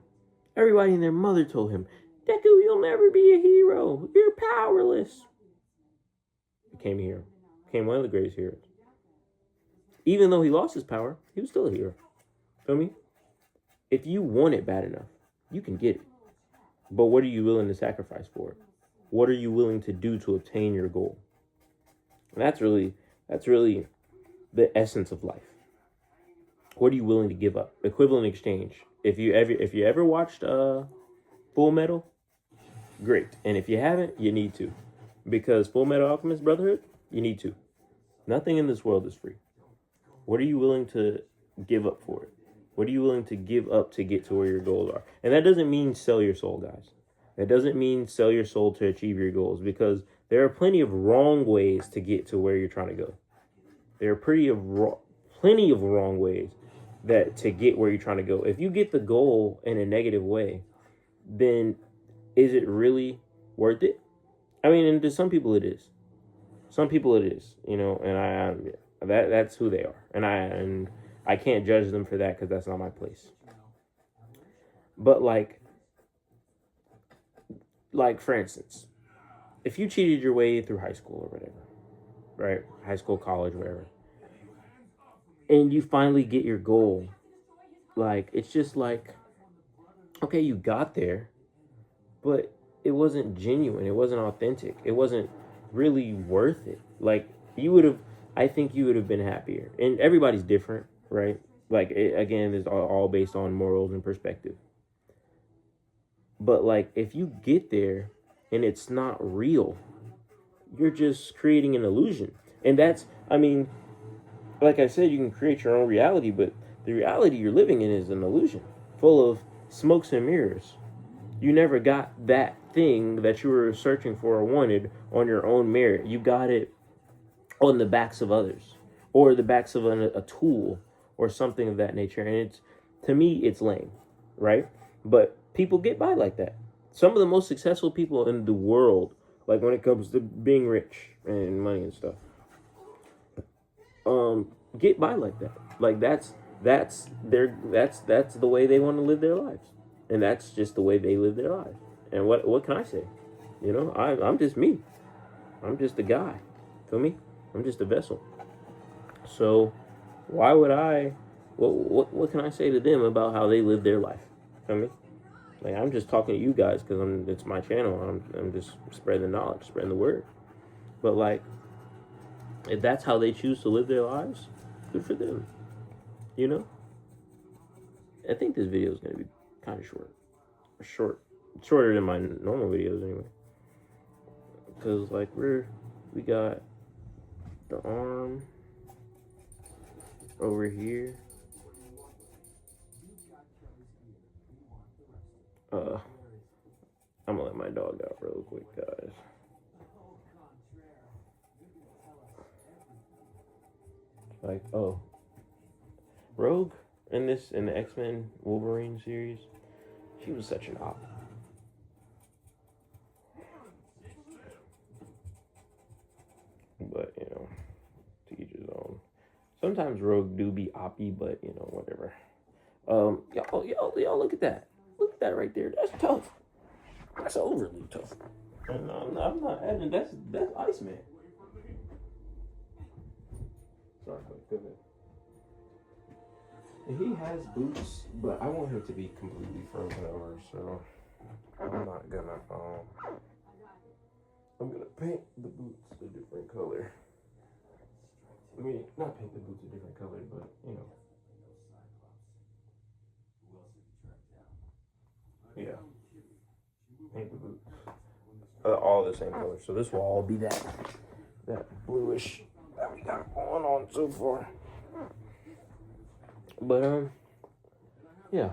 Everybody and their mother told him, Deku, you'll never be a hero. You're powerless. Became a hero. Became one of the greatest heroes. Even though he lost his power, he was still a hero. Feel me? If you want it bad enough, you can get it. But what are you willing to sacrifice for it? What are you willing to do to obtain your goal? And that's really the essence of life. What are you willing to give up? Equivalent exchange. If you ever watched Full Metal, great. And if you haven't, you need to. Because Full Metal Alchemist Brotherhood, you need to. Nothing in this world is free. What are you willing to give up for it? What are you willing to give up to get to where your goals are? And that doesn't mean sell your soul, guys. That doesn't mean sell your soul to achieve your goals, because there are plenty of wrong ways to get to where you're trying to go. There are plenty of wrong ways to get where you're trying to go. If you get the goal in a negative way, then is it really worth it? I mean, and to some people it is. Some people it is, and that's who they are. And I can't judge them for that because that's not my place. But like for instance, if you cheated your way through high school or whatever, right? High school, college, whatever, and you finally get your goal, like, it's just like, okay, you got there, but it wasn't genuine. It wasn't authentic. It wasn't really worth it. Like, I think you would have been happier. And everybody's different, right? Like, again, it's all based on morals and perspective. But like, if you get there and it's not real, you're just creating an illusion. And that's, I mean, like I said, you can create your own reality, but the reality you're living in is an illusion. full of smokes and mirrors. You never got that thing that you were searching for or wanted on your own merit. You got it on the backs of others or the backs of a tool or something of that nature. And it's, to me, it's lame, right? But people get by like that. Some of the most successful people in the world, like when it comes to being rich and money and stuff, get by like that. Like that's the way they want to live their lives, and that's just the way they live their lives. And what can I say? You know, I'm just me. I'm just a guy. Feel me? I'm just a vessel. So why would I? What can I say to them about how they live their life? Feel me? Like, I'm just talking to you guys because it's my channel. I'm just spreading the knowledge, spreading the word. But like, if that's how they choose to live their lives, good for them. You know? I think this video is going to be kind of shorter than my normal videos anyway. Because like we got the arm over here. I'm gonna let my dog out real quick, guys. Like, oh, Rogue in the X-Men Wolverine series, she was such an op. But, you know, to each his own. Sometimes Rogue do be oppy, but, you know, whatever. Y'all look at that. Look at that right there. That's tough. That's overly tough. And I'm not adding. That's Iceman. Sorry, go ahead. He has boots, but I want him to be completely frozen over, so I'm not gonna. I'm gonna paint the boots a different color. I mean, not paint the boots a different color, but you know. Yeah. Paint the boots. All the same color. So this will all be that bluish that we got going on so far. But yeah.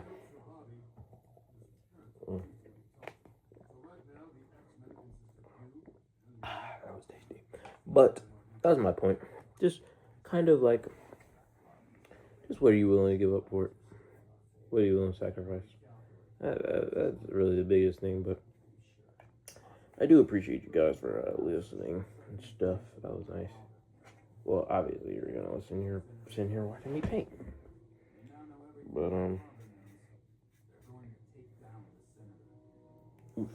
That was tasty. But that was my point. Just kind of like, just what are you willing to give up for it? What are you willing to sacrifice? That's really the biggest thing. But I do appreciate you guys for listening and stuff. That was nice. Well, obviously you're gonna listen here, sitting here watching me paint. But oof.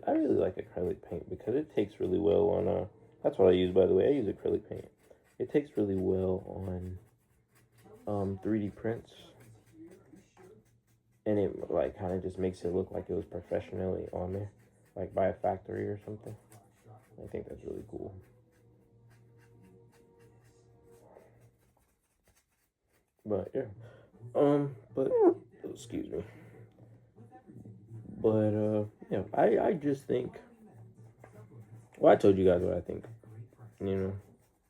I really like acrylic paint because it takes really well on that's what I use, by the way. I use acrylic paint. It takes really well on 3D prints, and it like kind of just makes it look like it was professionally on there, like by a factory or something. I think that's really cool. But yeah, but excuse me. But yeah, I just think. Well, I told you guys what I think. You know,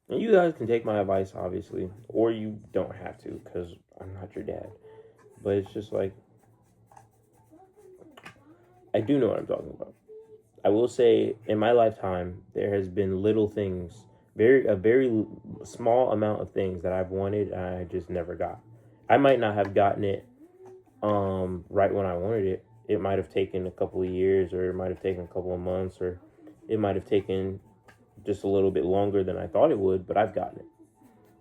and you guys can take my advice, obviously, or you don't have to, because I'm not your dad. But it's just like, I do know what I'm talking about. I will say, in my lifetime, there has been little things, a very small amount of things that I've wanted and I just never got. I might not have gotten it right when I wanted it. It might have taken a couple of years, or it might have taken a couple of months, or it might have taken just a little bit longer than I thought it would, but I've gotten it.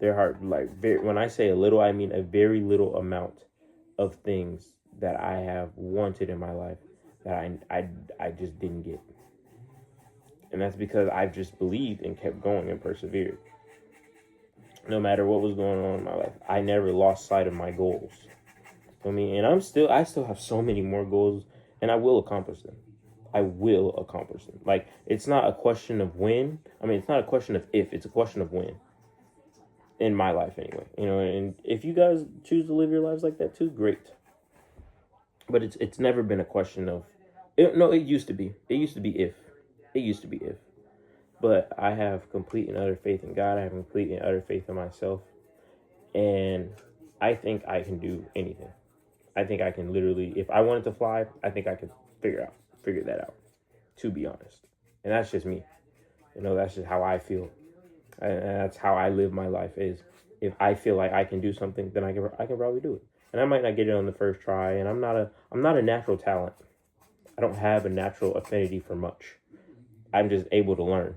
There are, like, when I say a little, I mean a very little amount of things that I have wanted in my life that I just didn't get. And that's because I've just believed and kept going and persevered. No matter what was going on in my life, I never lost sight of my goals. I mean, and I still have so many more goals, and I will accomplish them. I will accomplish them. Like, it's not a question of when. I mean, it's not a question of if. It's a question of when. In my life, anyway. You know, and if you guys choose to live your lives like that too, great. But it's never been a question of. It used to be. It used to be if. It used to be if. But I have complete and utter faith in God. I have complete and utter faith in myself. And I think I can do anything. I think I can literally, if I wanted to fly, I think I could figure that out, to be honest. And that's just me. That's just how I feel. And that's how I live my life is if I feel like I can do something, then I can probably do it. And I might not get it on the first try, and I'm not a natural talent. I don't have a natural affinity for much. I'm just able to learn.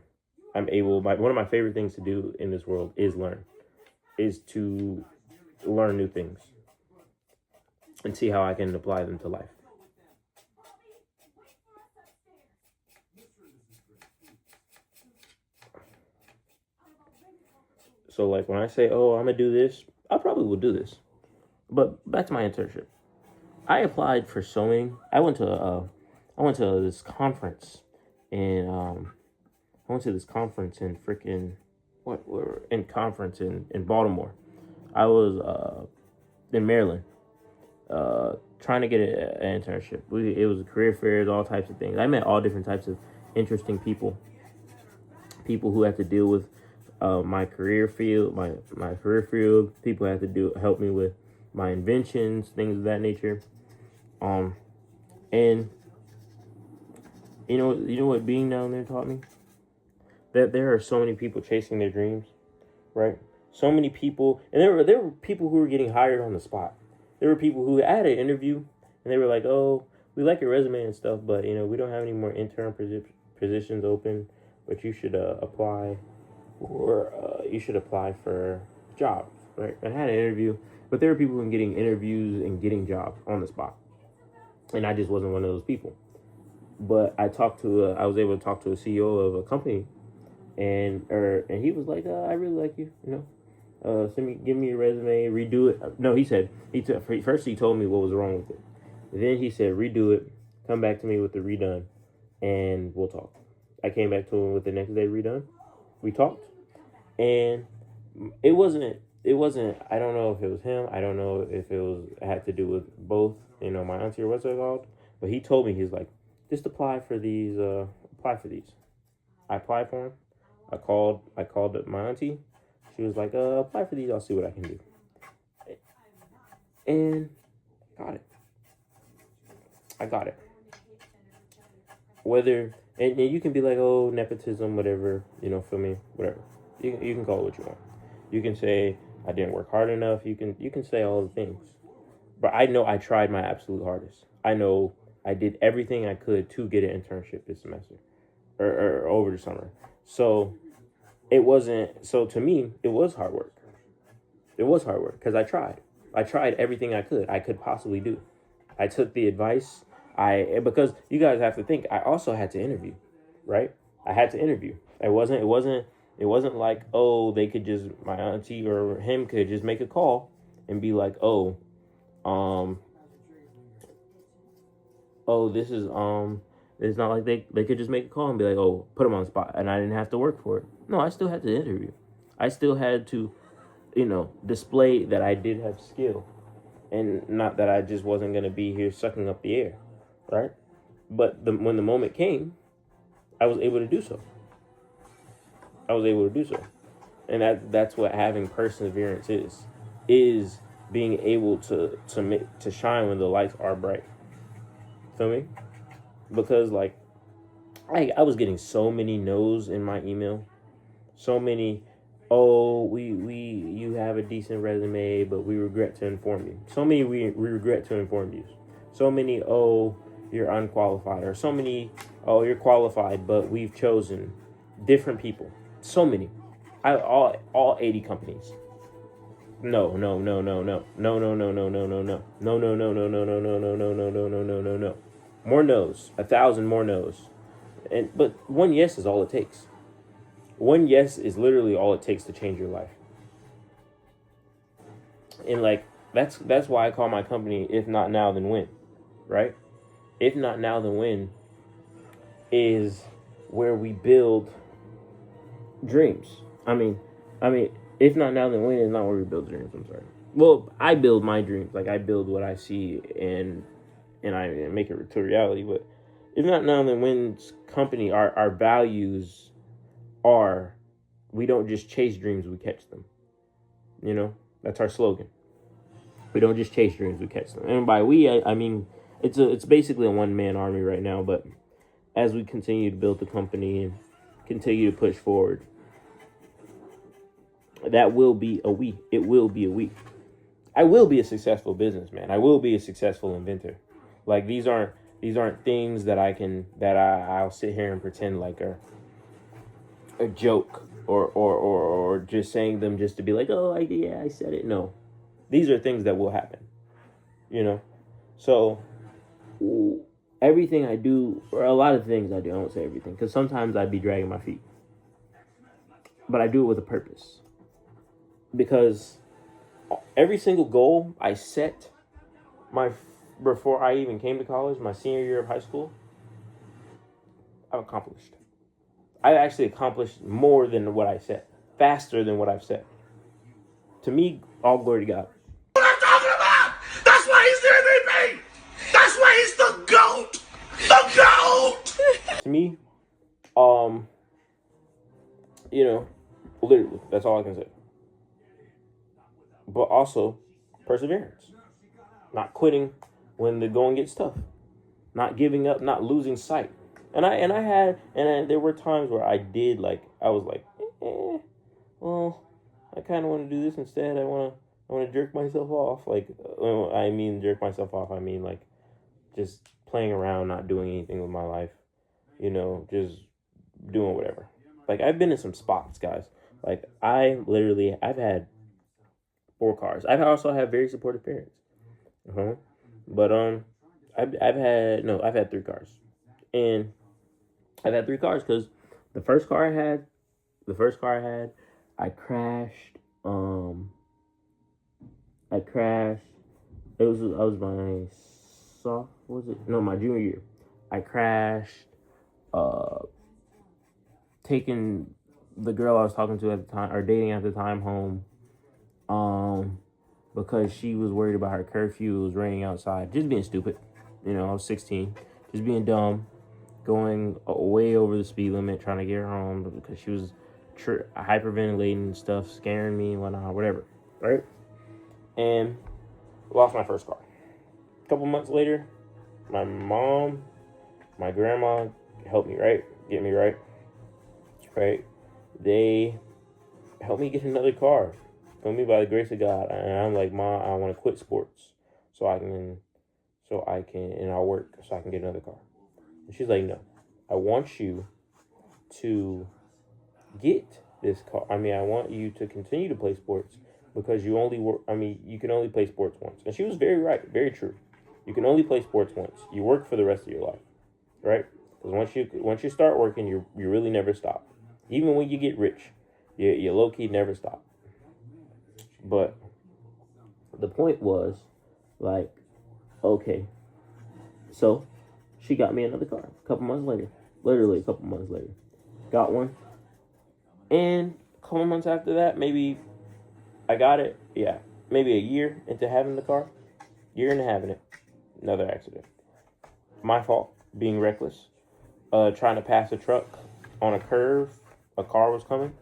One of my favorite things to do in this world is to learn new things and see how I can apply them to life. So like when I say, oh, I'm gonna do this, I probably will do this. But back to my internship. I applied for so many. I went to this conference and I went to this conference in freaking in Baltimore. I was in Maryland, trying to get an internship. It was career fairs, all types of things. I met all different types of interesting people who had to deal with my career field, my career field. People had to help me with my inventions, things of that nature. And you know what being down there taught me? That there are so many people chasing their dreams, right? So many people, and there were people who were getting hired on the spot. There were people who had an interview, and they were like, "Oh, we like your resume and stuff, but we don't have any more intern positions open. But you should apply, or you should apply for jobs, right?" And I had an interview, but there were people who were getting interviews and getting jobs on the spot, and I just wasn't one of those people. But I was able to talk to a CEO of a company, and he was like, "I really like you, give me your resume, redo it." No, he said first he told me what was wrong with it. Then he said, "Redo it, come back to me with the redone, and we'll talk." I came back to him with the next day redone. We talked, and it wasn't. I don't know if it was him. I don't know if it had to do with both. My auntie or what's it called. But he told me, he's like, just apply for these. Apply for these. I applied for them. I called my auntie. She was like, apply for these. I'll see what I can do. And I got it. And you can be like, oh, nepotism, whatever, feel me, whatever. You can call it what you want. You can say I didn't work hard enough. You can say all the things. But I know I tried my absolute hardest. I know I did everything I could to get an internship this semester or over the summer. So to me, it was hard work. It was hard work because I tried. I tried everything I could possibly do. I took the advice. Because you guys have to think, I also had to interview, right? I had to interview. It wasn't like, oh, they could just, my auntie or him could just make a call and be like, this is, it's not like they could just make a call and be like, oh, put them on the spot. And I didn't have to work for it. No, I still had to interview. I still had to, display that I did have skill and not that I just wasn't going to be here sucking up the air. Right? But when the moment came, I was able to do so. And that's what having perseverance is being able to shine when the lights are bright. Feel me? Because like I was getting so many no's in my email. So many, oh, you have a decent resume, but we regret to inform you. So many we regret to inform you. So many, oh, you're unqualified, or so many, oh, you're qualified, but we've chosen different people. So many. All 80 companies. No. More no's. 1,000 more no's. But one yes is all it takes. One yes is literally all it takes to change your life. And like that's why I call my company If Not Now Then When, right? If Not Now Then When is where we build dreams. I mean, If Not Now Then When is not where we build dreams. I'm sorry. Well, I build my dreams. Like I build what I see and I make it to reality. But If Not Now Then When's company, our values are, we don't just chase dreams, we catch them. That's our slogan. We don't just chase dreams, we catch them. And by we, I mean it's basically a one-man army right now, but as we continue to build the company and continue to push forward, that will be a we. It will be a we. I will be a successful businessman. I will be a successful inventor. Like these aren't things that I'll sit here and pretend like are a joke or just saying them just to be like, oh, I said it. No, these are things that will happen. You know, so everything I do, or a lot of things I do, I won't say everything, because sometimes I'd be dragging my feet, but I do it with a purpose. Because every single goal I set before I even came to college, my senior year of high school, I've accomplished. I've actually accomplished more than what I set, faster than what I've set. To me, all glory to God. What I'm talking about! That's why he's the MVP! That's why he's the GOAT! The GOAT! To me, you know, literally, that's all I can say. But also, perseverance. Not quitting when the going gets tough. Not giving up, not losing sight. And there were times where I was like, well, I kind of want to do this instead. I want to jerk myself off. Like, jerk myself off. I mean, like, just playing around, not doing anything with my life. You know, just doing whatever. Like, I've been in some spots, guys. Like, I've had 4 cars. I also have very supportive parents. But I've had 3 cars. And I've had 3 cars because the first car I had, I crashed. My junior year. I crashed. Taking the girl I was talking to at the time, or dating at the time, home. Because she was worried about her curfew. It was raining outside. Just being stupid. You know, I was 16. Just being dumb. Going way over the speed limit, trying to get her home because she was hyperventilating and stuff, scaring me and whatnot, whatever. Right? And lost my first car. A couple months later, my mom, my grandma helped me, right? Get me right. Right? They helped me get another car. For me, by the grace of God. And I'm like, Mom, I want to quit sports so I can, and I'll work so I can get another car. And she's like, no, I want you to get this car. I want you to continue to play sports because you can only play sports once. And she was very right, very true. You can only play sports once. You work for the rest of your life, right? Because once you start working, you really never stop. Even when you get rich, you low-key never stop. But the point was, like, okay, so she got me another car a couple months later. Literally a couple months later. Got one. And a couple months after that, maybe I got it. Yeah, maybe a year into having the car. Year into having it. Another accident. My fault. Being reckless. Trying to pass a truck on a curve. A car was coming.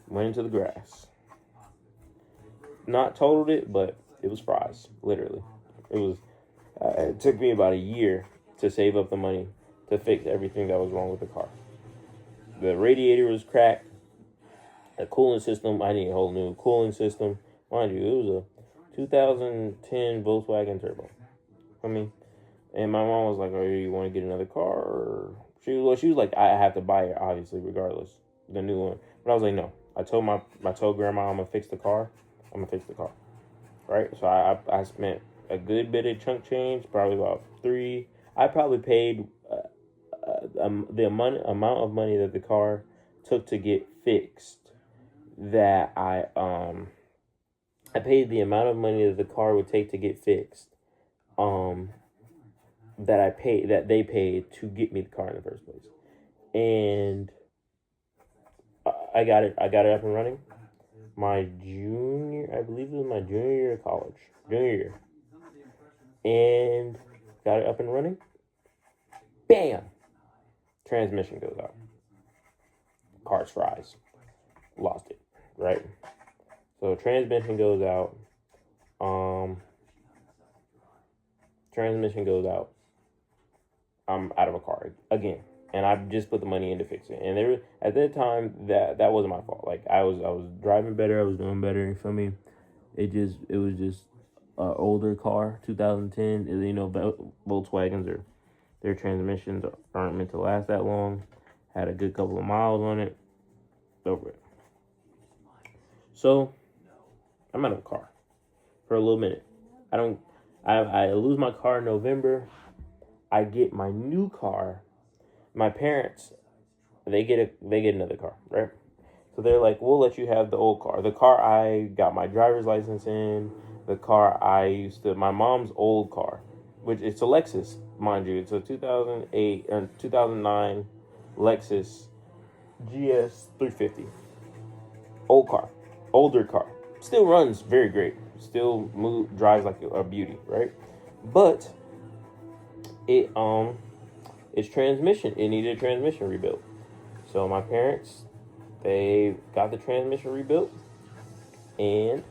Went into the grass. Not totaled it, but it was fries. Literally. It took me about a year to save up the money to fix everything that was wrong with the car. The radiator was cracked. The cooling system, I need a whole new cooling system. Mind you, it was a 2010 Volkswagen Turbo. And my mom was like, "Oh, you want to get another car?" Or she was like, "I have to buy it, obviously, regardless, the new one." But I was like, "No." I told grandma I'm gonna fix the car. I'm gonna fix the car, right? So I spent a good bit of chunk change, probably about 3. I probably paid the amount of money that the car took to get fixed. That I paid the amount of money that the car would take to get fixed. That they paid to get me the car in the first place, and I got it up and running. I believe it was my junior year of college, and got it up and running. Bam! Transmission goes out. Car's fries. Lost it, right? So transmission goes out. transmission goes out, I'm out of a car again. And I just put the money in to fix it. And there, at that time, that wasn't my fault. Like I was driving better, I was doing better. You feel me? It was just an older car, 2010. You know, Volkswagens are their transmissions aren't meant to last that long. Had a good couple of miles on it. Over it. So I'm out of a car for a little minute. I lose my car in November. I get my new car. My parents, they get another car, right? So they're like, we'll let you have the old car. The car I got my driver's license in, the car my mom's old car, which it's a Lexus, mind you. It's a 2008 or 2009 Lexus GS 350. Old car, older car. Still runs very great. Still drives like a beauty, right? But its transmission, it needed a transmission rebuilt. So my parents, they got the transmission rebuilt, and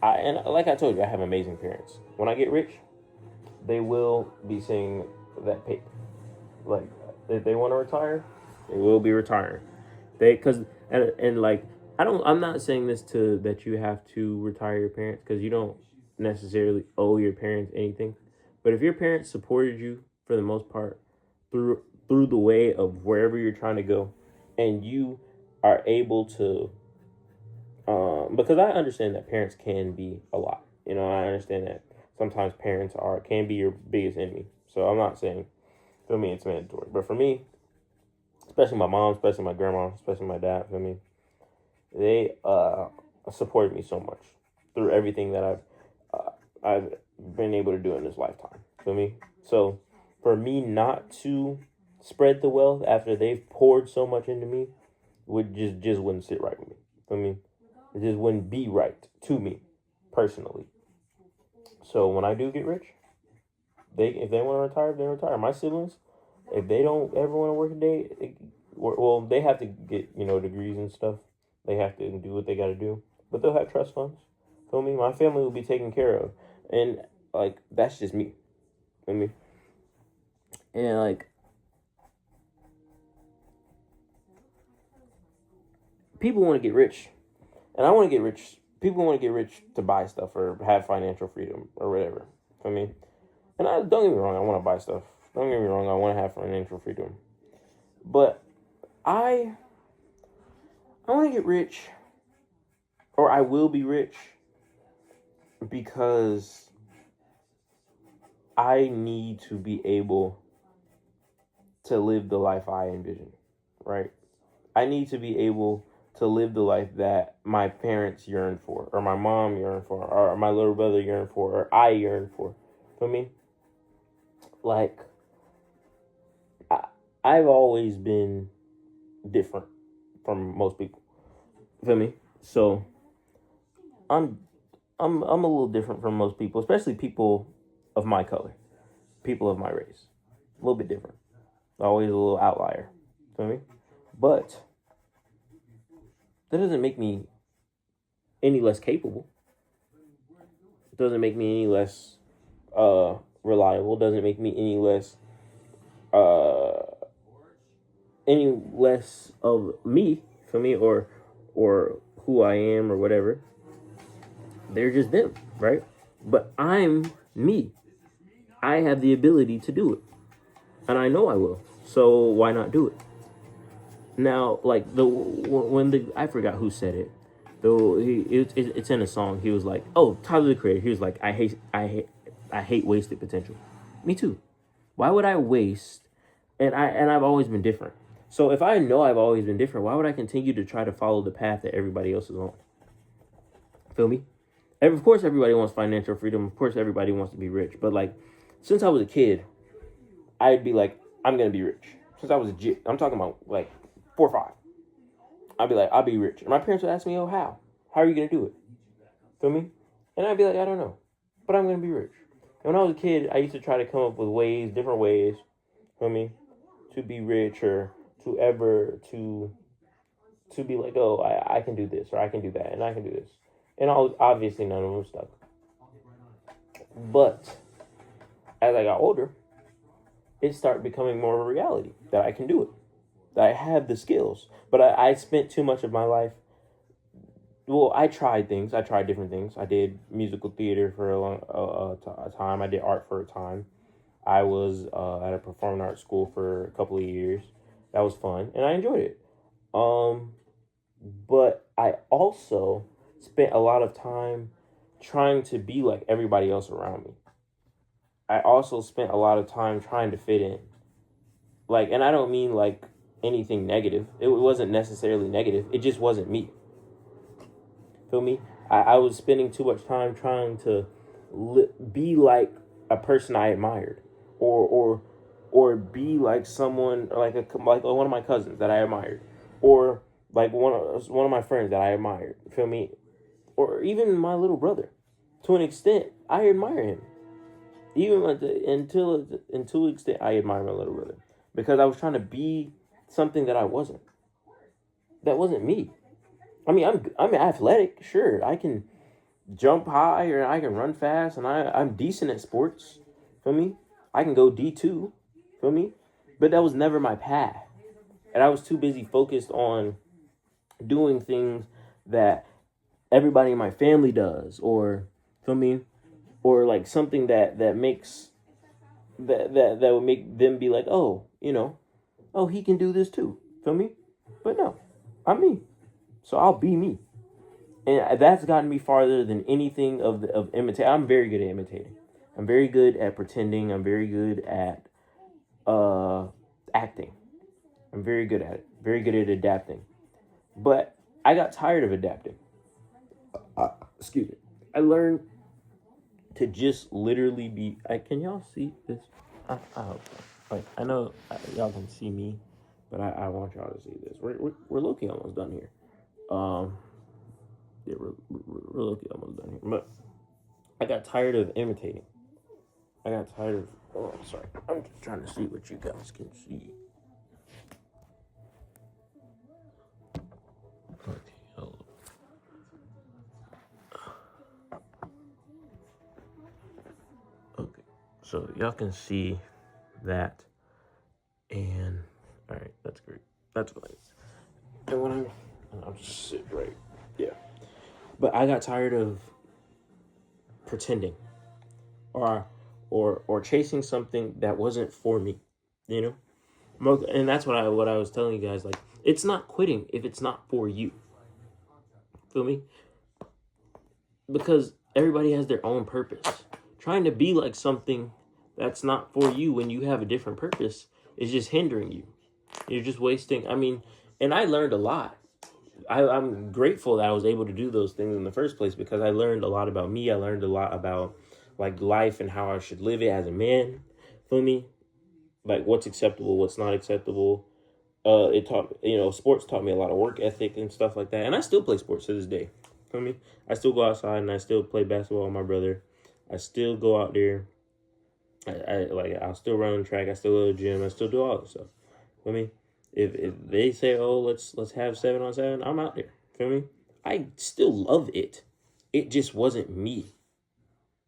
like I told you, I have amazing parents. When I get rich, they will be seeing that paper. Like if they want to retire, they will be retiring. And like I'm not saying this that you have to retire your parents, because you don't necessarily owe your parents anything. But if your parents supported you for the most part through the way of wherever you're trying to go, and you are able to, because I understand that parents can be a lot. You know, I understand that sometimes parents can be your biggest enemy. So I'm not saying, for me, it's mandatory. But for me, especially my mom, especially my grandma, especially my dad, for me, they supported me so much through everything that I've been able to do in this lifetime. For me, so for me not to spread the wealth after they've poured so much into me would just wouldn't sit right with me. For me, it just wouldn't be right to me personally. So when I do get rich, if they want to retire, they retire. My siblings, if they don't ever want to work a day, well, they have to get degrees and stuff. They have to do what they got to do, but they'll have trust funds. Feel me? My family will be taken care of, and like that's just me. Feel me? And like people want to get rich, and I want to get rich. People want to get rich to buy stuff or have financial freedom or whatever. Feel me? And don't get me wrong, I want to buy stuff. Don't get me wrong, I want to have financial freedom. But I want to get rich, or I will be rich, because I need to be able to live the life I envision, right? I need to be able to live the life that my parents yearn for, or my mom yearned for, or my little brother yearned for, or I yearn for. For me, like I've always been different from most people. Feel me? So I'm a little different from most people, especially people of my color, people of my race. A little bit different. Always a little outlier. Feel me? But that doesn't make me any less capable. It doesn't make me any less reliable. It doesn't make me any less of me, for me, or who I am or whatever. They're just them, right? But I'm me. I have the ability to do it, and I know I will. So why not do it? Now, like I forgot who said it. Though it's in a song. He was like, "Oh, Tyler the Creator." He was like, "I hate wasted potential." Me too. Why would I waste? And I've always been different. So if I know I've always been different, why would I continue to try to follow the path that everybody else is on? Feel me? Of course, everybody wants financial freedom. Of course, everybody wants to be rich. But like, since I was a kid, I'd be like, I'm gonna be rich. Since I was I'm talking about like 4 or 5. I'd be like, I'll be rich. And my parents would ask me, oh, how? How are you gonna do it? Feel me? And I'd be like, I don't know, but I'm gonna be rich. And when I was a kid, I used to try to come up with different ways, feel me, to be rich, or to be like, oh, I can do this, or I can do that, and I can do this. And obviously none of them stuck. But as I got older, it started becoming more of a reality that I can do it, that I have the skills. But I spent too much of my life. Well, I tried things. I tried different things. I did musical theater for a time. I did art for a time. I was at a performing arts school for a couple of years. That was fun, and I enjoyed it. But I also spent a lot of time trying to be like everybody else around me. I also spent a lot of time trying to fit in. Like, and I don't mean like anything negative. It wasn't necessarily negative. It just wasn't me. Feel me? I was spending too much time trying to be like a person I admired, or be like someone like one of my cousins that I admired, or like one of my friends that I admired. Feel me? Or even my little brother. To an extent, I admire him. Even until an extent, I admire my little brother because I was trying to be something that I wasn't. That wasn't me. I mean, I'm athletic. Sure, I can jump high or I can run fast, and I'm decent at sports. Feel me? I can go D2. Feel me? But that was never my path, and I was too busy focused on doing things that everybody in my family does, or feel me, or like something that makes that would make them be like, oh, oh, he can do this too. Feel me? But no, I'm me. So I'll be me. And that's gotten me farther than anything of imitate. I'm very good at imitating. I'm very good at pretending. I'm very good at acting. I'm very good at it. Very good at adapting. But I got tired of adapting. Excuse me. I learned to just literally be. Can y'all see this? I hope so. Like, I know y'all can see me, but I want y'all to see this. We're looking almost done here. Yeah, we're looking almost done here. But I got tired of imitating. I got tired of. Oh, sorry. I'm just trying to see what you guys can see. Okay, so y'all can see that, and all right, that's great. That's nice. And when I'm just sit right, yeah. But I got tired of pretending, or chasing something that wasn't for me, you know. And that's what I was telling you guys. Like, it's not quitting if it's not for you. Feel me? Because everybody has their own purpose. Trying to be like something that's not for you when you have a different purpose is just hindering you. You're just wasting. I mean, and I learned a lot. I'm grateful that I was able to do those things in the first place because I learned a lot about me. I learned a lot about like life and how I should live it as a man. Feel me? Like what's acceptable, what's not acceptable. It taught, sports taught me a lot of work ethic and stuff like that. And I still play sports to this day. Feel me? I still go outside and I still play basketball with my brother. I still go out there. I'll still run on track. I still go to the gym. I still do all that stuff. Feel me? If they say, oh, let's have 7-on-7, I'm out there. Feel me? I still love it. It just wasn't me.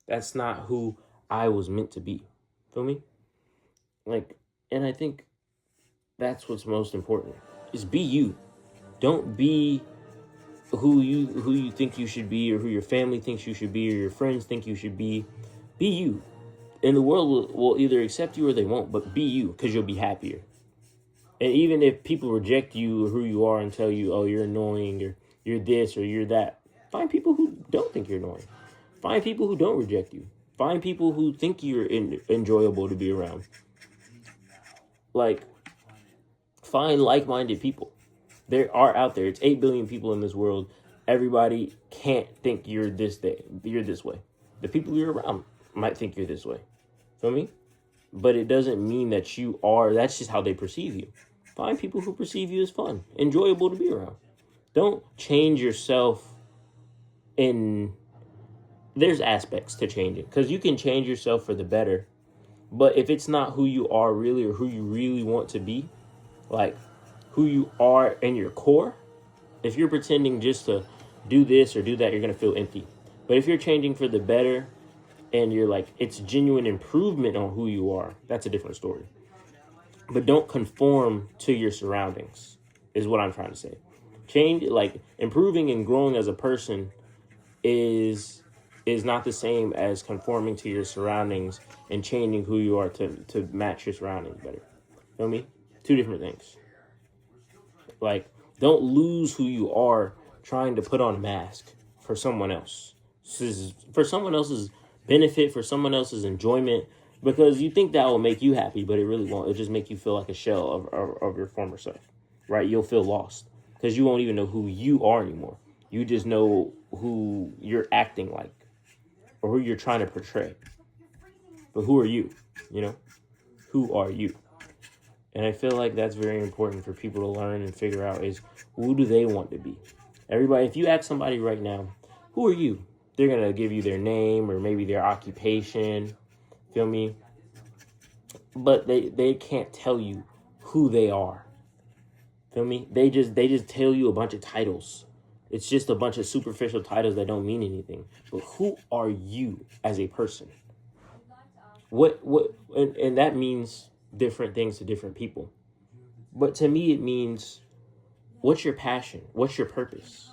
That's not who I was meant to be. Feel me? Like, and I think that's what's most important is be you. Don't be who you think you should be, or who your family thinks you should be, or your friends think you should be. Be you. And the world will either accept you or they won't, but be you because you'll be happier. And even if people reject you or who you are and tell you, oh, you're annoying, or you're this, or you're that, find people who don't think you're annoying. Find people who don't reject you. Find people who think you're enjoyable to be around. Like, find like-minded people. There are out there. It's 8 billion people in this world. Everybody can't think you're this way. The people you're around might think you're this way. Feel me? But it doesn't mean that you are. That's just how they perceive you. Find people who perceive you as fun, enjoyable to be around. Don't change yourself there's aspects to changing, because you can change yourself for the better. But if it's not who you are really, or who you really want to be, like who you are in your core, if you're pretending just to do this or do that, you're going to feel empty. But if you're changing for the better, and you're like, it's genuine improvement on who you are, that's a different story. But don't conform to your surroundings, is what I'm trying to say. Change, like improving and growing as a person is not the same as conforming to your surroundings and changing who you are to match your surroundings better. Feel me? Two different things. Like, don't lose who you are trying to put on a mask for someone else. For someone else's benefit, for someone else's enjoyment, because you think that will make you happy, but it really won't. It'll just make you feel like a shell of your former self, right? You'll feel lost because you won't even know who you are anymore. You just know who you're acting like or who you're trying to portray. But who are you? You know? Who are you? And I feel like that's very important for people to learn and figure out is who do they want to be? Everybody, if you ask somebody right now, who are you? They're going to give you their name or maybe their occupation. Feel me? But they can't tell you who they are. Feel me? They just tell you a bunch of titles. It's just a bunch of superficial titles that don't mean anything. But who are you as a person? And that means different things to different people. But to me, it means, what's your passion? What's your purpose?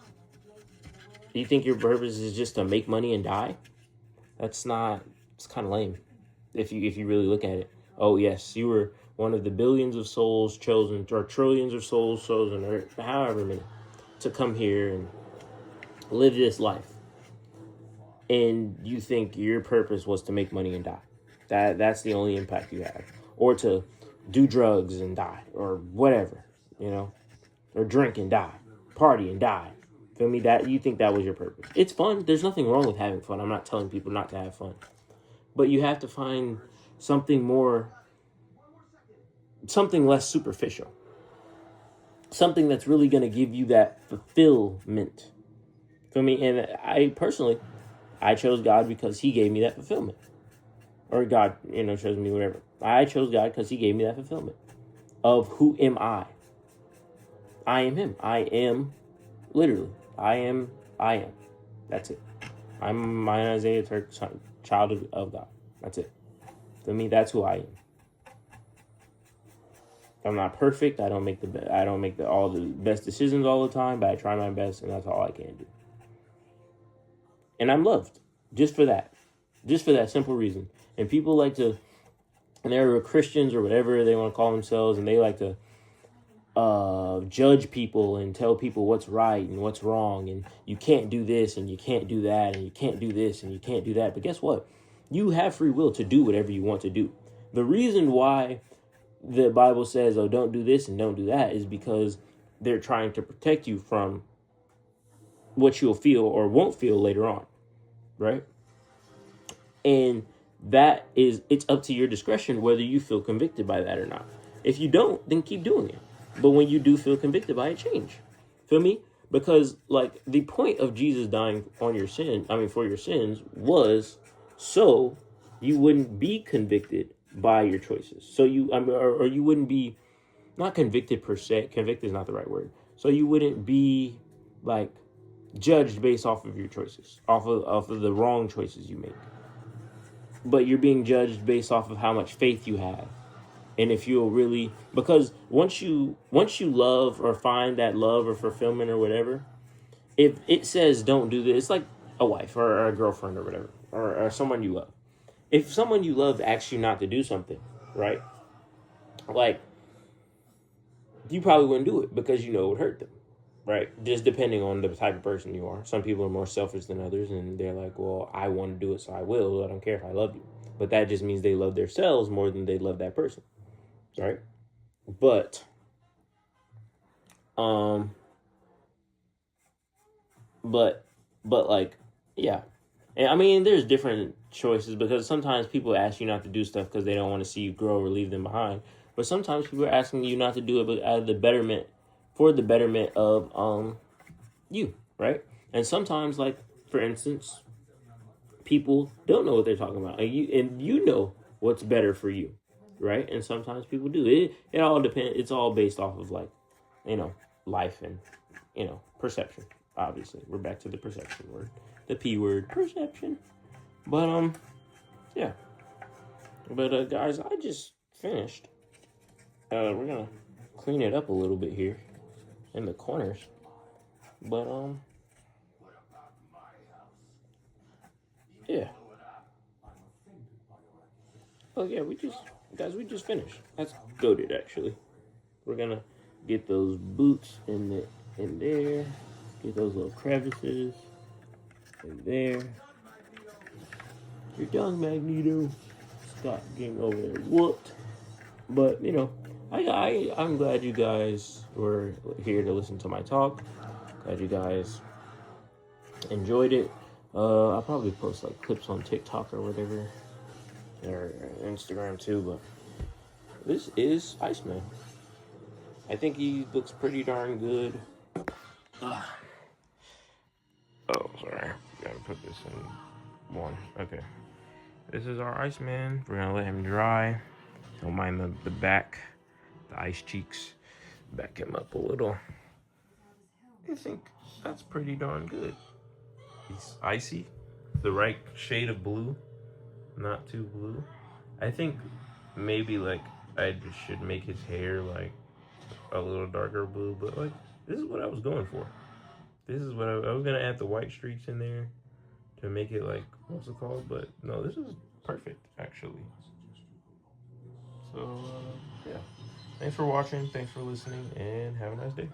Do you think your purpose is just to make money and die? It's kind of lame if you really look at it. Oh, yes, you were one of the billions of souls chosen, or trillions of souls chosen, or however many, to come here and live this life. And you think your purpose was to make money and die. That's the only impact you have. Or to do drugs and die, or whatever, you know, or drink and die, party and die. Feel me? That you think that was your purpose. It's fun. There's nothing wrong with having fun. I'm not telling people not to have fun. But you have to find something less superficial. Something that's really going to give you that fulfillment. Feel me? And I chose God because he gave me that fulfillment. Or God, chose me, whatever. I chose God because he gave me that fulfillment of who am I. I am him. I am, literally. I am. That's it. I'm my Isaiah Turk, child of God. That's it. For me, that's who I am. I'm not perfect. I don't make all the best decisions all the time, but I try my best, and that's all I can do. And I'm loved just for that simple reason. And people like to, and they're Christians or whatever they want to call themselves, and they like to judge people and tell people what's right and what's wrong, and you can't do this and you can't do that and you can't do this and you can't do that. But guess what? You have free will to do whatever you want to do. The reason why the Bible says, oh, don't do this and don't do that, is because they're trying to protect you from what you'll feel or won't feel later on, right? And it's up to your discretion whether you feel convicted by that or not. If you don't, then keep doing it. But when you do feel convicted by it, change. Feel me? Because like the point of Jesus dying for your sins was so you wouldn't be convicted by your choices. So or you wouldn't be, not convicted per se. Convicted is not the right word. So you wouldn't be like judged based off of your choices, off of the wrong choices you make. But you're being judged based off of how much faith you have. And if you'll really, because once you love or find that love or fulfillment or whatever, if it says don't do this, it's like a wife or a girlfriend or whatever, or someone you love. If someone you love asks you not to do something, right? Like, you probably wouldn't do it because you know it would hurt them, right? Just depending on the type of person you are. Some people are more selfish than others, and they're like, well, I want to do it, so I will. I don't care if I love you. But that just means they love themselves more than they love that person. Right? But like, yeah. And I mean, there's different choices, because sometimes people ask you not to do stuff because they don't want to see you grow or leave them behind. But sometimes people are asking you not to do it out of for the betterment of you, right? And sometimes, like, for instance, people don't know what they're talking about, and you know what's better for you. Right? And sometimes people do. It all depends. It's all based off of, like, life and, perception. Obviously, we're back to the perception word, the P word, perception. But yeah. But guys, I just finished. We're gonna clean it up a little bit here in the corners. But yeah. Oh yeah, we just finished. That's goated actually. We're gonna get those boots in there. Get those little crevices in there. You're done, Magneto. Scott getting over there whooped. But you know, I'm glad you guys were here to listen to my talk. Glad you guys enjoyed it. I'll probably post like clips on TikTok or whatever, or Instagram too. But this is Iceman. I think he looks pretty darn good. Oh, sorry. Gotta put this in one. Okay. This is our Iceman. We're gonna let him dry. Don't mind the back, the ice cheeks. Back him up a little. I think that's pretty darn good. He's icy, the right shade of blue, not too blue. I think maybe like I just should make his hair like a little darker blue, but like this is what I was going for. This is what I was gonna add the white streaks in there to make it like, what's it called? But no, this is perfect actually. So yeah, thanks for watching, thanks for listening, and have a nice day.